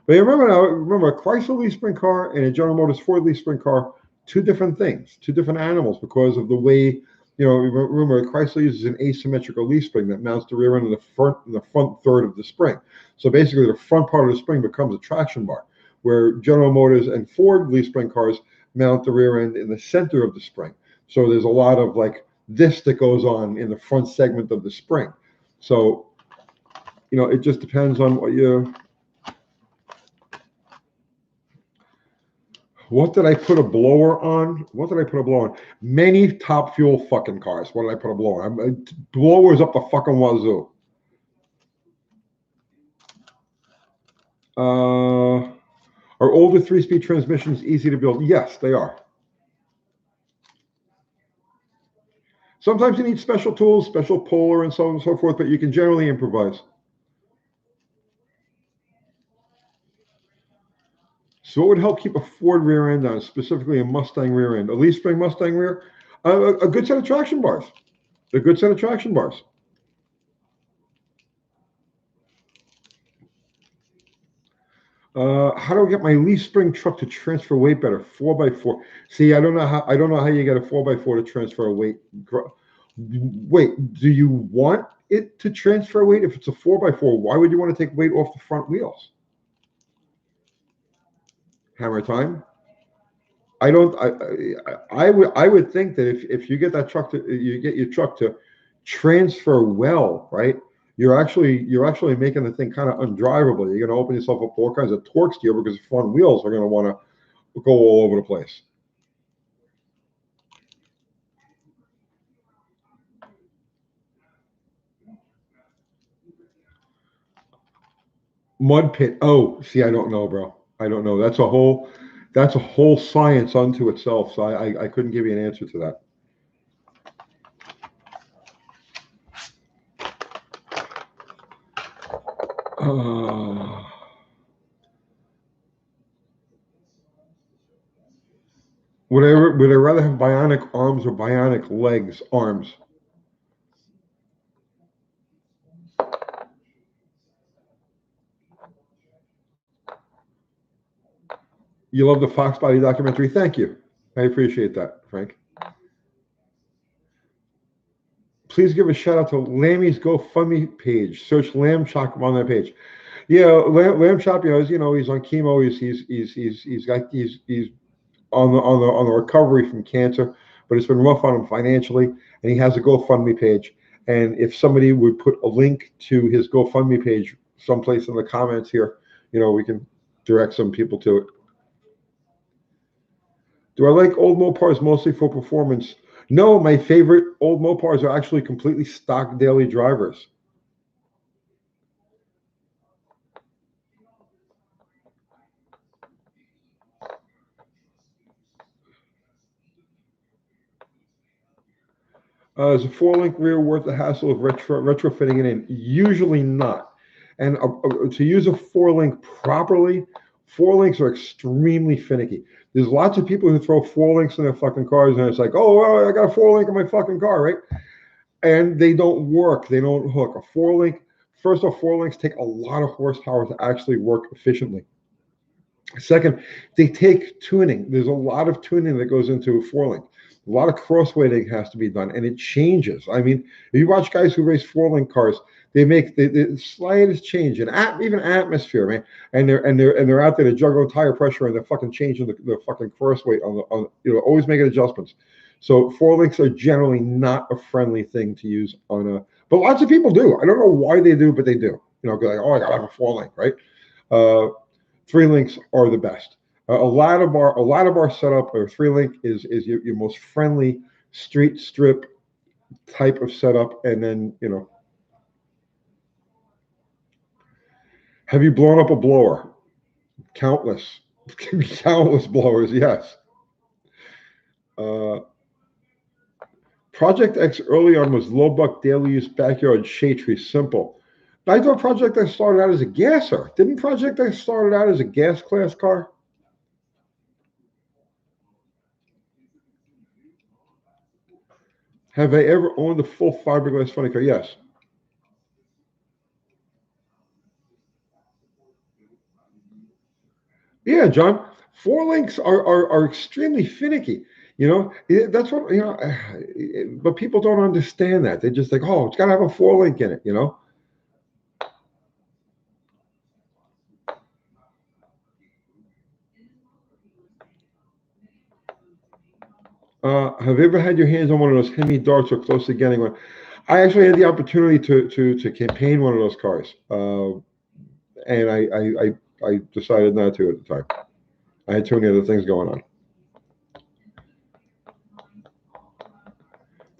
But remember a Chrysler leaf spring car and a General Motors Ford leaf spring car, two different things, two different animals because of the way, remember Chrysler uses an asymmetrical leaf spring that mounts the rear end of the front third of the spring. So basically the front part of the spring becomes a traction bar, where General Motors and Ford leaf spring cars mount the rear end in the center of the spring. So there's a lot of like this that goes on in the front segment of the spring. So, it just depends on what did I put a blower on? Many top fuel fucking cars. What did I put a blower on? Blowers up the fucking wazoo. Are older 3-speed transmissions easy to build? Yes, they are. Sometimes you need special tools, special puller and so on and so forth, but you can generally improvise. So what would help keep a Ford rear end on, specifically a Mustang rear end? A leaf spring Mustang rear? A good set of traction bars. A good set of traction bars. How do I get my leaf spring truck to transfer weight better? 4x4. See, I don't know how you get a 4x4 to transfer weight. Wait, do you want it to transfer weight? If it's a 4x4, why would you want to take weight off the front wheels? Hammer time. I would think that if you get that truck you get your truck to transfer well, right? You're actually making the thing kind of undrivable. You're going to open yourself up to all kinds of torque steer because the front wheels are going to want to go all over the place. Mud pit. Oh, see, I don't know, bro. I don't know. That's a whole science unto itself. So I couldn't give you an answer to that. Would I rather have bionic arms or bionic legs? Arms. You love the Fox Body documentary. Thank you. I appreciate that, Frank. Please give a shout out to Lammy's GoFundMe page. Search Lamb Chop on that page. Yeah, Lamb Chop. He's on chemo. He's on the recovery from cancer, but it's been rough on him financially, and he has a GoFundMe page. And if somebody would put a link to his GoFundMe page someplace in the comments here, we can direct some people to it. Do I like old Mopars mostly for performance? No, my favorite old Mopars are actually completely stock daily drivers. Is a 4-link rear worth the hassle of retrofitting it in? Usually not. And to use a 4-link properly, 4-links are extremely finicky. There's lots of people who throw 4-links in their fucking cars, and it's like, oh, well, I got a 4-link in my fucking car, right? And they don't work. They don't hook. A 4-link, first off, 4-links take a lot of horsepower to actually work efficiently. Second, they take tuning. There's a lot of tuning that goes into a 4-link. A lot of crossweighting has to be done, and it changes. I mean, if you watch guys who race four-link cars, they make the slightest change in even atmosphere, man, and they're out there to juggle tire pressure, and they're fucking changing the fucking crossweight on always making adjustments. So four links are generally not a friendly thing to use on a, but lots of people do. I don't know why they do, but they do. Like, oh, I gotta have a four link, right? Three links are the best. A lot of our setup or three link is your most friendly street strip type of setup, and then have you blown up a blower? Countless, countless blowers. Yes. Project X early on was low buck daily use backyard shade tree simple. I thought Project X started out as a gasser. Didn't Project X started out as a gas class car? Have I ever owned a full fiberglass funny car? Yes. Yeah, John. Four links are extremely finicky. That's what but people don't understand that. They just think, oh, it's got to have a four link in it. Have you ever had your hands on one of those Hemi darts or close to getting one? I actually had the opportunity to campaign one of those cars, and I decided not to at the time. I had too many other things going on.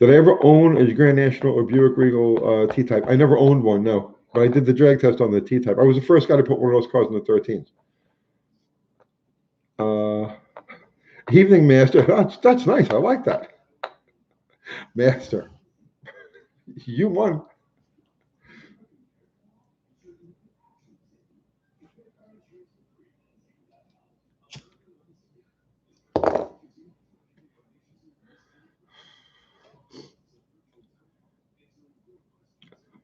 Did I ever own a Grand National or Buick Regal T-Type? I never owned one, no. But I did the drag test on the T-Type. I was the first guy to put one of those cars in the 13s. Evening Master. That's nice. I like that. Master. You won.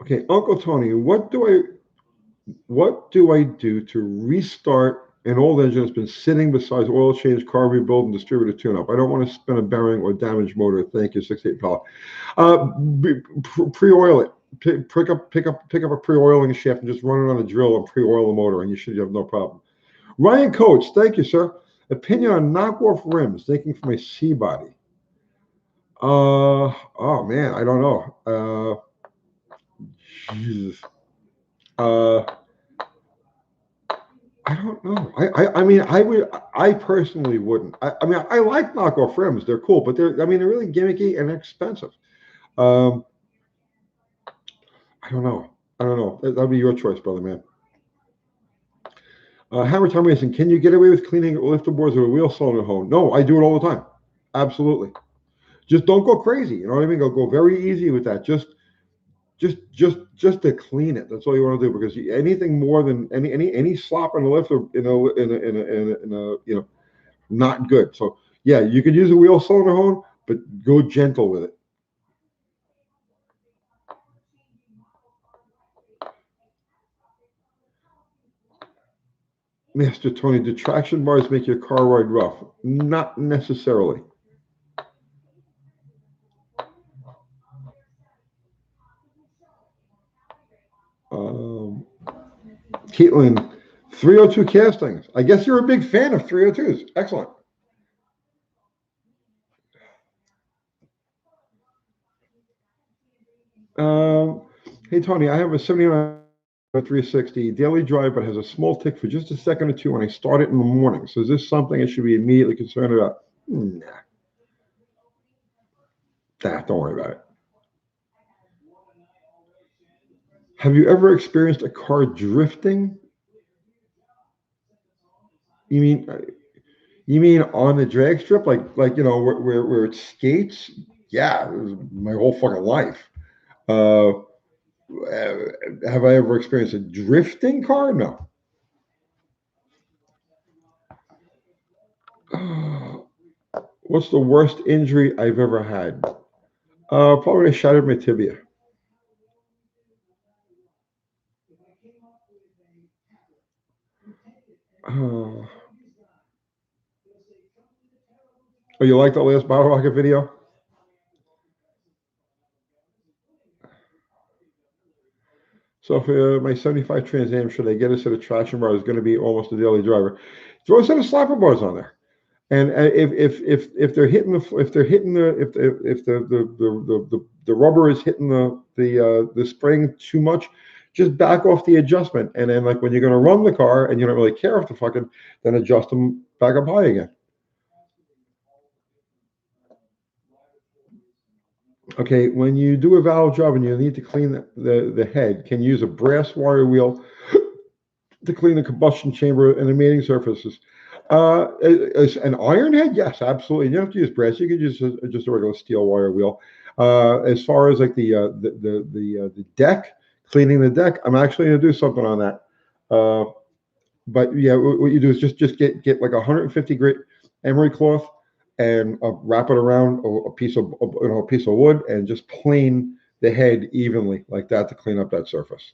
Okay, Uncle Tony, what do I do to restart an old engine that's been sitting besides oil change, car rebuild, and distributor tune-up? I don't want to spin a bearing or damage motor. Thank you, 68 Power. Pre-oil it. Pick up a pre-oiling shaft and just run it on a drill and pre-oil the motor, and you should have no problem. Ryan Coates, thank you, sir. Opinion on knockoff rims, thinking from a C-body. Oh man, I don't know. Jesus. I don't know. I mean, I personally wouldn't. I mean, I like knockoff rims. They're cool, but they're really gimmicky and expensive. Um, I don't know. That'd be your choice, brother, man. Hammer Time Racing, can you get away with cleaning lifter boards with a wheel cylinder hose? No, I do it all the time. Absolutely. Just don't go crazy. You know what I mean? Go very easy with that. Just to clean it. That's all you want to do, because anything more than any slop in the lifter not good. So yeah, you could use a wheel cylinder hose, but go gentle with it. Master Tony, do traction bars make your car ride rough? Not necessarily. Caitlin, 302 castings. I guess you're a big fan of 302s. Excellent. Hey, Tony, I have a 79 360 daily drive, but has a small tick for just a second or two when I start it in the morning. So is this something I should be immediately concerned about? Nah. Don't worry about it. Have you ever experienced a car drifting? You mean on the drag strip, like where it skates? Yeah, it was my whole fucking life. Uh, have I ever experienced a drifting car? No. What's the worst injury I've ever had? Probably I shattered my tibia. Oh, you like the last Bottle Rocket video? So for my 75 Trans Am, should I get a set of traction bars? It's going to be almost a daily driver. Throw a set of slapper bars on there. And if they're hitting the rubber is hitting the spring too much, just back off the adjustment. And then like when you're going to run the car and you don't really care if the fucking, then adjust them back up high again. Okay, when you do a valve job and you need to clean the head, can you use a brass wire wheel to clean the combustion chamber and the mating surfaces? An iron head? Yes, absolutely. You don't have to use brass. You can use just a regular steel wire wheel. As far as like the deck, cleaning the deck, I'm actually going to do something on that. But yeah, what you do is just get like 150 grit emery cloth and wrap it around a piece of wood and just plane the head evenly like that to clean up that surface.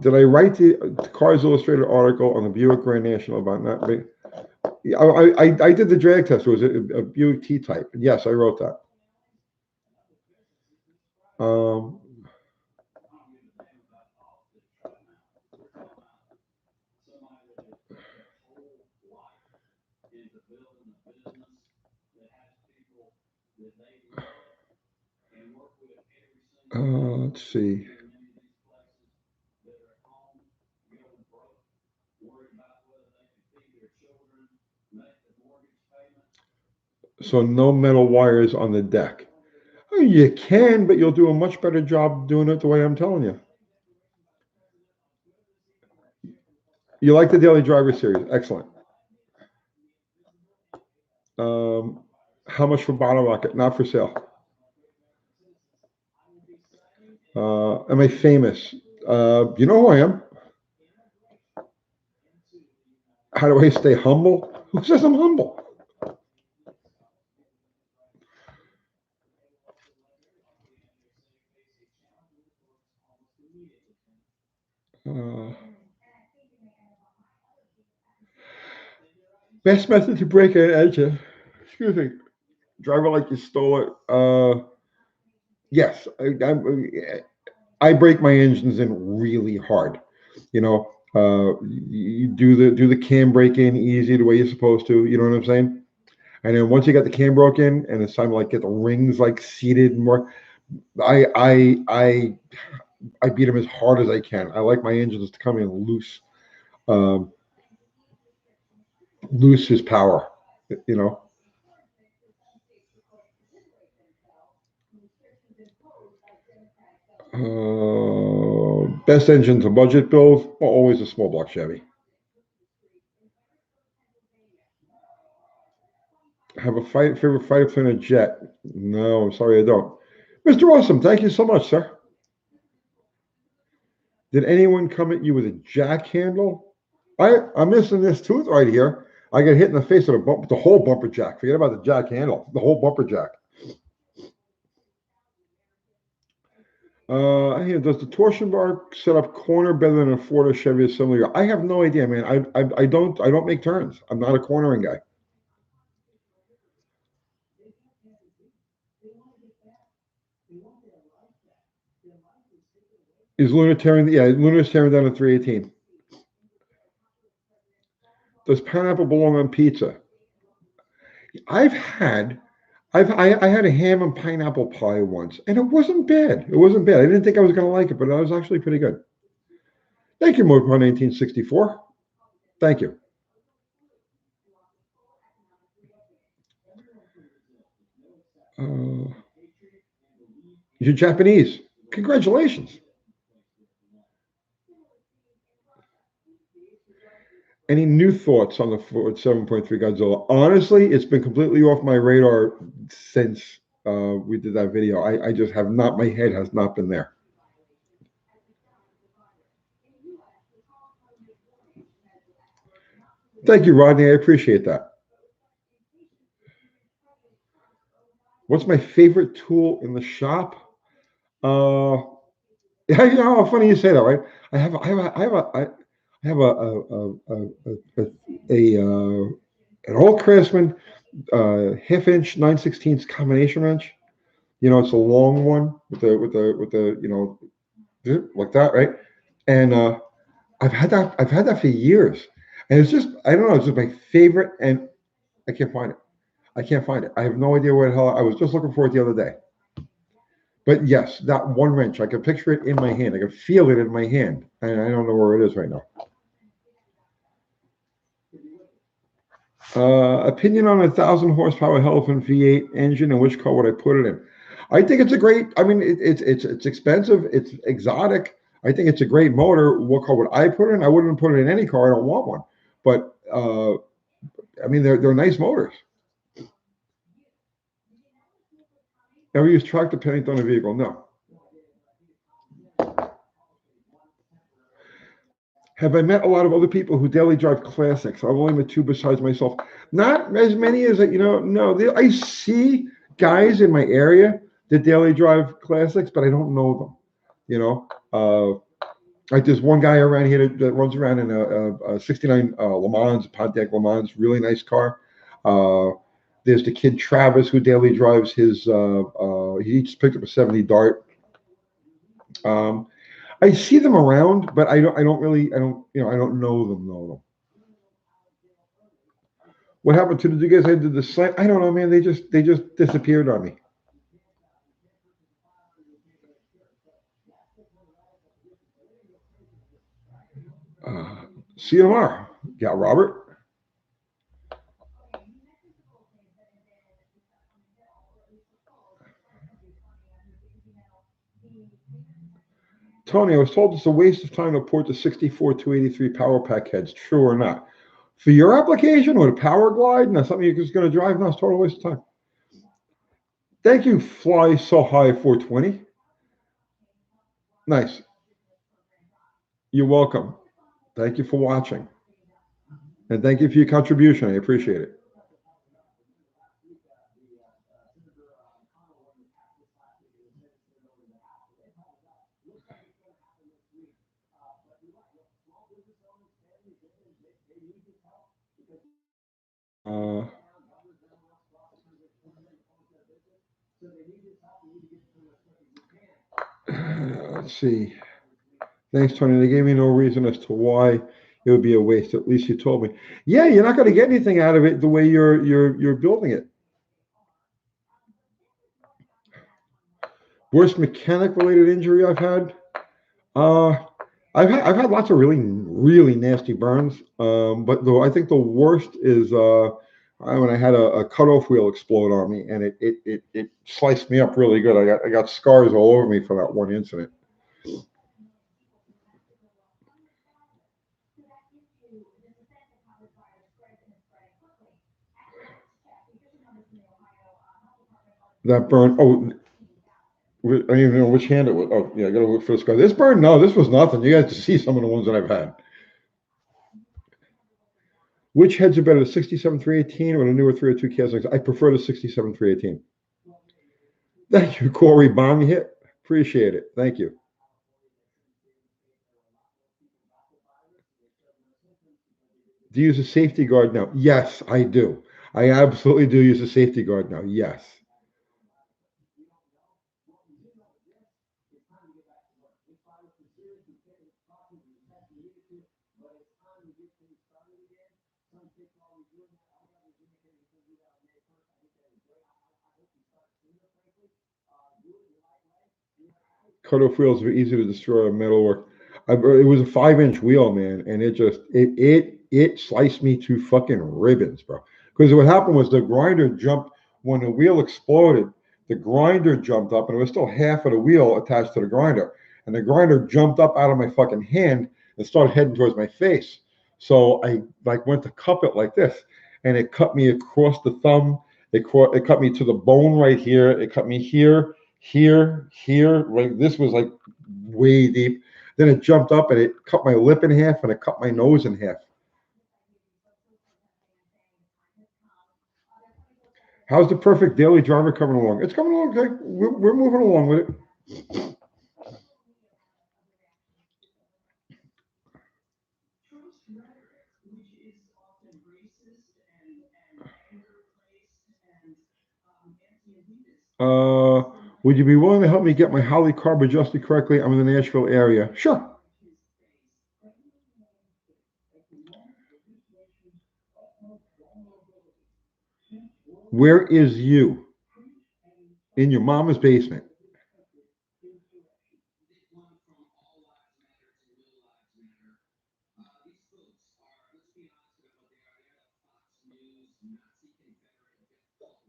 Did I write the Cars Illustrated article on the Buick Grand National about not being? I did the drag test. It was a Buick T-Type. Yes, I wrote that. Let's see. So no metal wires on the deck. Oh, you can, but you'll do a much better job doing it the way I'm telling you. You like the Daily Driver series? Excellent. How much for Bottle Rocket? Not for sale. Am I famous? You know who I am. How do I stay humble? Who says I'm humble? Best method to break an engine. Excuse me. Drive it like you stole it. Yes, I break my engines in really hard. You know, you do the cam break in easy the way you're supposed to. You know what I'm saying? And then once you got the cam broken and it's time to like get the rings like seated more, I beat them as hard as I can. I like my engines to come in loose. Loose is power. You know. Best engine to budget build, well, always a small block Chevy. Have a favorite fighter plane or jet? No, I'm sorry, I don't. Mr. Awesome, thank you so much, sir. Did anyone come at you with a jack handle? I'm missing this tooth right here. I got hit in the face with the whole bumper jack. Forget about the jack handle, the whole bumper jack. Does the torsion bar set up corner better than a Ford or Chevy assembly? I have no idea, man. I don't make turns. I'm not a cornering guy. Is Lunar tearing? Yeah, Lunar's tearing down a 318. Does pineapple belong on pizza? I had a ham and pineapple pie once, and it wasn't bad. It wasn't bad. I didn't think I was going to like it, but it was actually pretty good. Thank you, Motor 1964. Thank you. You're Japanese. Congratulations. Any new thoughts on the Ford 7.3 Godzilla? Honestly, it's been completely off my radar since we did that video. I just have not, my head has not been there. Thank you, Rodney. I appreciate that. What's my favorite tool in the shop? Yeah, you know, funny you say that, right? I have an old Craftsman half-inch 9/16 combination wrench. You know, it's a long one with the like that, right? And I've had that for years, and it's just I don't know, it's just my favorite, and I can't find it. I can't find it. I have no idea where the hell I was just looking for it the other day. But yes, that one wrench, I can picture it in my hand. I can feel it in my hand, and I don't know where it is right now. Opinion on a 1,000 horsepower Elephant V8 engine, and which car would I put it in? I think it's a great. I mean, it's expensive. It's exotic. I think it's a great motor. What car would I put it in? I wouldn't put it in any car. I don't want one. But I mean, they're nice motors. Ever use tractor paint on a vehicle? No. Have I met a lot of other people who daily drive classics? I've only met two besides myself. Not as many as no. I see guys in my area that daily drive classics, but I don't know them. You know, like there's one guy around here that runs around in a '69 Le Mans, Pontiac Le Mans, really nice car. There's the kid Travis who daily drives his. He just picked up a '70 Dart. Um, I see them around, but I don't really, I don't know them. What happened to the guys I did the slam? I don't know, man. They just disappeared on me. See you tomorrow. Yeah, Robert. Tony, I was told it's a waste of time to port the 64 283 Power Pack heads. True or not? For your application or the Power Glide, and that's something you're just going to drive, no, it's a total waste of time. Thank you, Fly So High 420. Nice. You're welcome. Thank you for watching. And thank you for your contribution. I appreciate it. Uh, let's see. Thanks, Tony. They gave me no reason as to why it would be a waste. At least you told me. Yeah, you're not going to get anything out of it the way you're building it. Worst mechanic related injury I've had. Uh, I've had lots of really nasty burns. But I think the worst is when I had a cutoff wheel explode on me, and it sliced me up really good. I got scars all over me for that one incident. That burn. Oh, I don't even know which hand it was. Oh, yeah, I got to look for the scar. This burn, no, this was nothing. You guys to see some of the ones that I've had. Which heads are better, the 67 318 or the newer 302 Caslings? I prefer the 67 318. Thank you, Corey Bomb hit. Appreciate it. Thank you. Do you use a safety guard now? Yes, I do. I absolutely do use a safety guard now. Yes. Cutoff wheels are easy to destroy on metalwork. It was a 5-inch wheel, man, and it sliced me to fucking ribbons, bro. Because what happened was the grinder jumped when the wheel exploded. The grinder jumped up, and it was still half of the wheel attached to the grinder, and the grinder jumped up out of my fucking hand and started heading towards my face. So I like went to cup it like this, and it cut me across the thumb. It cut me to the bone right here. It cut me here. Like this was like way deep. Then it jumped up and it cut my lip in half and it cut my nose in half. How's the perfect daily driver coming along? It's coming along. Okay. We're moving along with it. Would you be willing to help me get my Holly carb adjusted correctly? I'm in the Nashville area. Sure. Where is you? In your mama's basement.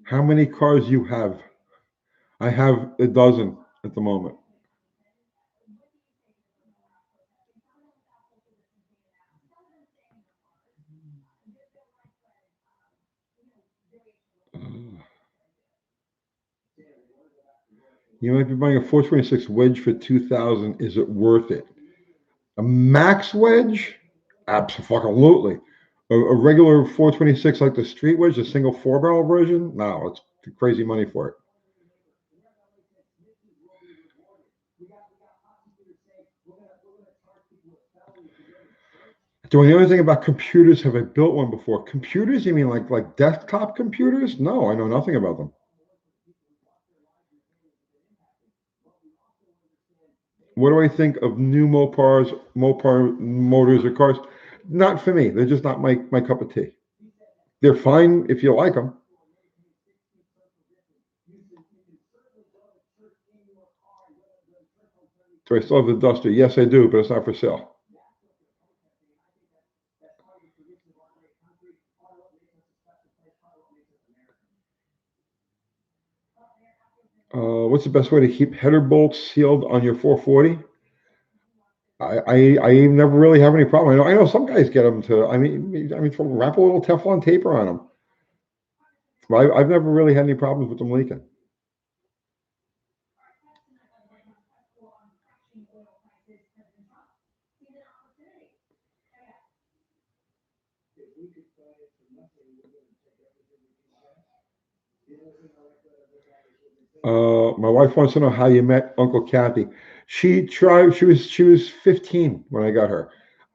How many cars you have? I have a dozen at the moment. You might be buying a 426 wedge for 2,000. Is it worth it? A max wedge? Absolutely. A regular 426 like the street wedge, a single 4-barrel version? No, it's crazy money for it. Do I know anything about computers? Have I built one before? Computers? You mean like desktop computers? No, I know nothing about them. What do I think of new Mopar motors or cars? Not for me. They're just not my cup of tea. They're fine if you like them. Do I still have the Duster? Yes, I do, but it's not for sale. What's the best way to keep header bolts sealed on your 440? I never really have any problem. I know some guys get them to. Wrap a little Teflon taper on them. I've never really had any problems with them leaking. My wife wants to know how you met Uncle Kathy. She tried. She was 15 when I got her,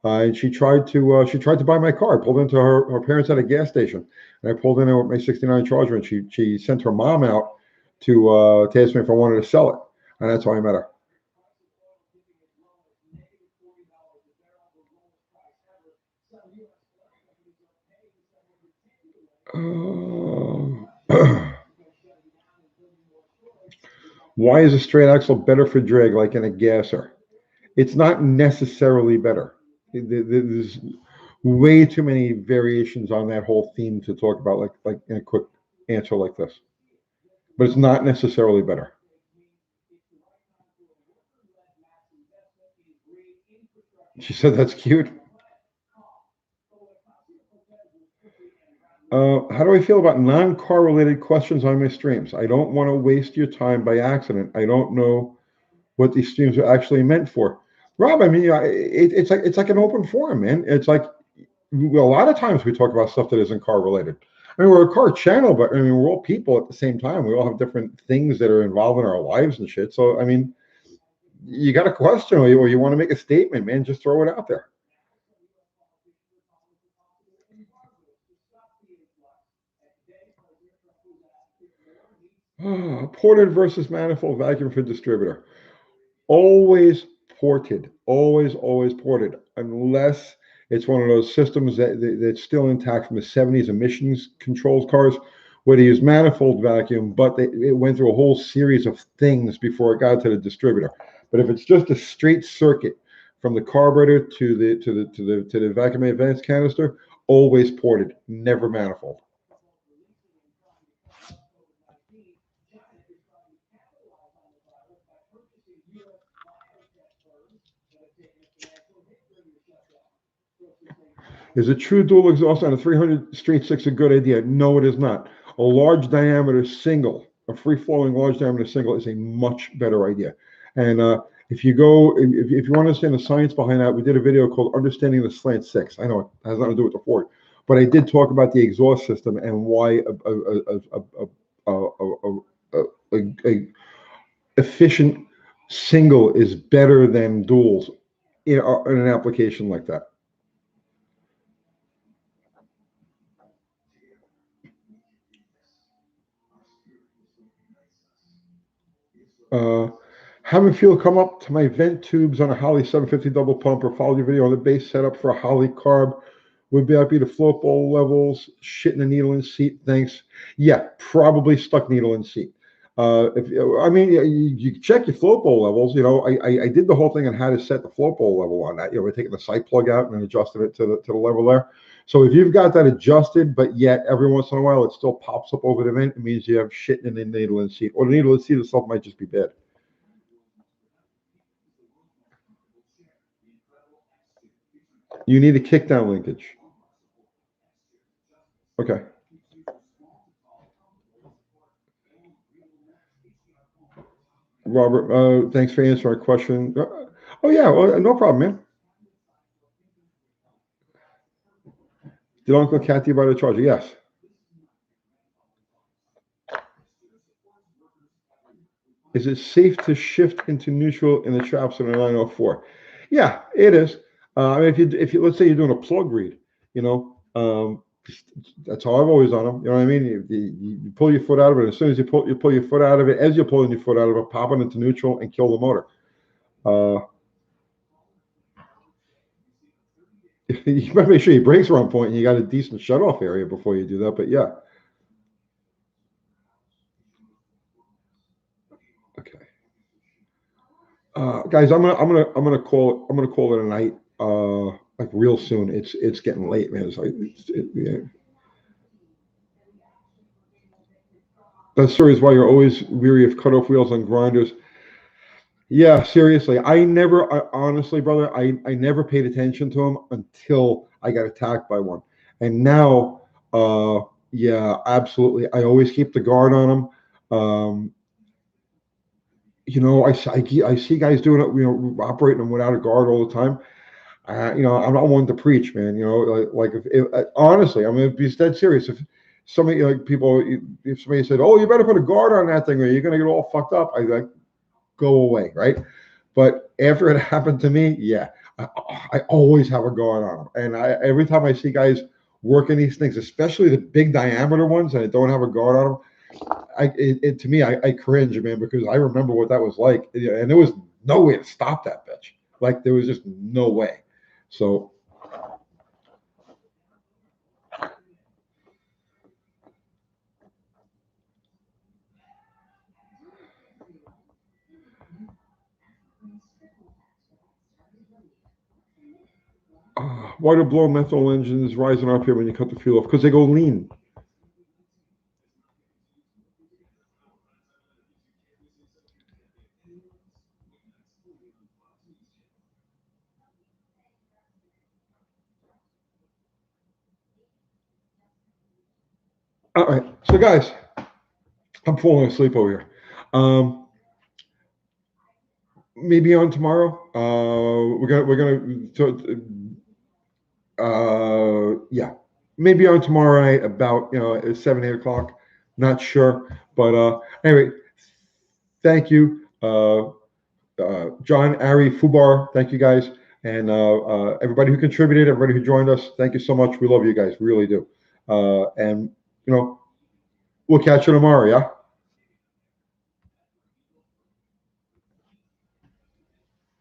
and she tried to buy my car. I pulled into her parents at a gas station, and I pulled in there with my '69 Charger, and she sent her mom out to ask me if I wanted to sell it, and that's how I met her. Why is a straight axle better for drag like in a gasser? It's not necessarily better. There's way too many variations on that whole theme to talk about like in a quick answer like this. But it's not necessarily better. She said that's cute. How do I feel about non-car related questions on my streams? I don't want to waste your time by accident. I don't know what these streams are actually meant for. Rob, I mean, it's like an open forum, man. It's like a lot of times we talk about stuff that isn't car related. I mean, we're a car channel, but I mean, we're all people at the same time. We all have different things that are involved in our lives and shit. So, I mean, you got a question or you want to make a statement, man, just throw it out there. Ported versus manifold vacuum for distributor. Always ported, always ported, unless it's one of those systems that's still intact from the '70s emissions controls cars, where they use manifold vacuum, but it went through a whole series of things before it got to the distributor. But if it's just a straight circuit from the carburetor to the vacuum advanced canister, always ported, never manifold. Is a true dual exhaust on a 300 straight six a good idea? No, it is not. A large diameter single, a free-flowing large diameter single is a much better idea. And if you want to understand the science behind that, we did a video called Understanding the Slant Six. I know it has nothing to do with the Ford, but I did talk about the exhaust system and why a efficient single is better than duals in an application like that. Having fuel come up to my vent tubes on a Holley 750 double pump or follow your video on the base setup for a Holley carb. Would be happy to float bowl levels, shit in the needle in seat. Thanks. Yeah, probably stuck needle in seat. You check your float bowl levels. I did the whole thing on how to set the float bowl level on that. We're taking the sight plug out and then adjusting it to the level there. So if you've got that adjusted, but yet every once in a while it still pops up over the vent, it means you have shit in the needle in seat, or the needle in seat itself might just be bad. You need a kickdown linkage. Okay. Robert, thanks for answering our question. Oh yeah, well, no problem, man. Did Uncle Kathy buy the charger? Yes. Is it safe to shift into neutral in the traps in a 904? Yeah, it is. If you let's say you're doing a plug read, that's how I've always done them. You know what I mean? You pull your foot out of it. As soon as you pull your foot out of it, as you're pulling your foot out of it, pop it into neutral and kill the motor. You better make sure your brakes are on point and you got a decent shutoff area before you do that. But yeah. Okay. Guys, I'm gonna call it a night. Like real soon. It's getting late, man. Yeah. That story is why you're always weary of cutoff wheels on grinders. Yeah, seriously. Honestly, brother, I never paid attention to them until I got attacked by one. And now, yeah, absolutely. I always keep the guard on them. I see guys doing it, operating them without a guard all the time. I'm not one to preach, man. Honestly, I'm gonna be dead serious. If somebody if somebody said, "Oh, you better put a guard on that thing, or you're gonna get all fucked up," I like go away, right? But after it happened to me, yeah, I always have a guard on them, and every time I see guys working these things, especially the big diameter ones, and I don't have a guard on them, to me, I cringe, man, because I remember what that was like, and there was no way to stop that bitch. Like there was just no way. So. Why do blow methyl engines rise in RPM when you cut the fuel off? Because they go lean. All right, so guys, I'm falling asleep over here. Maybe on tomorrow. Yeah, maybe on tomorrow night about 7-8 o'clock. Not sure, but anyway, thank you, John, Ari, Fubar. Thank you guys, and everybody who contributed, everybody who joined us. Thank you so much. We love you guys, we really do. And we'll catch you tomorrow. Yeah.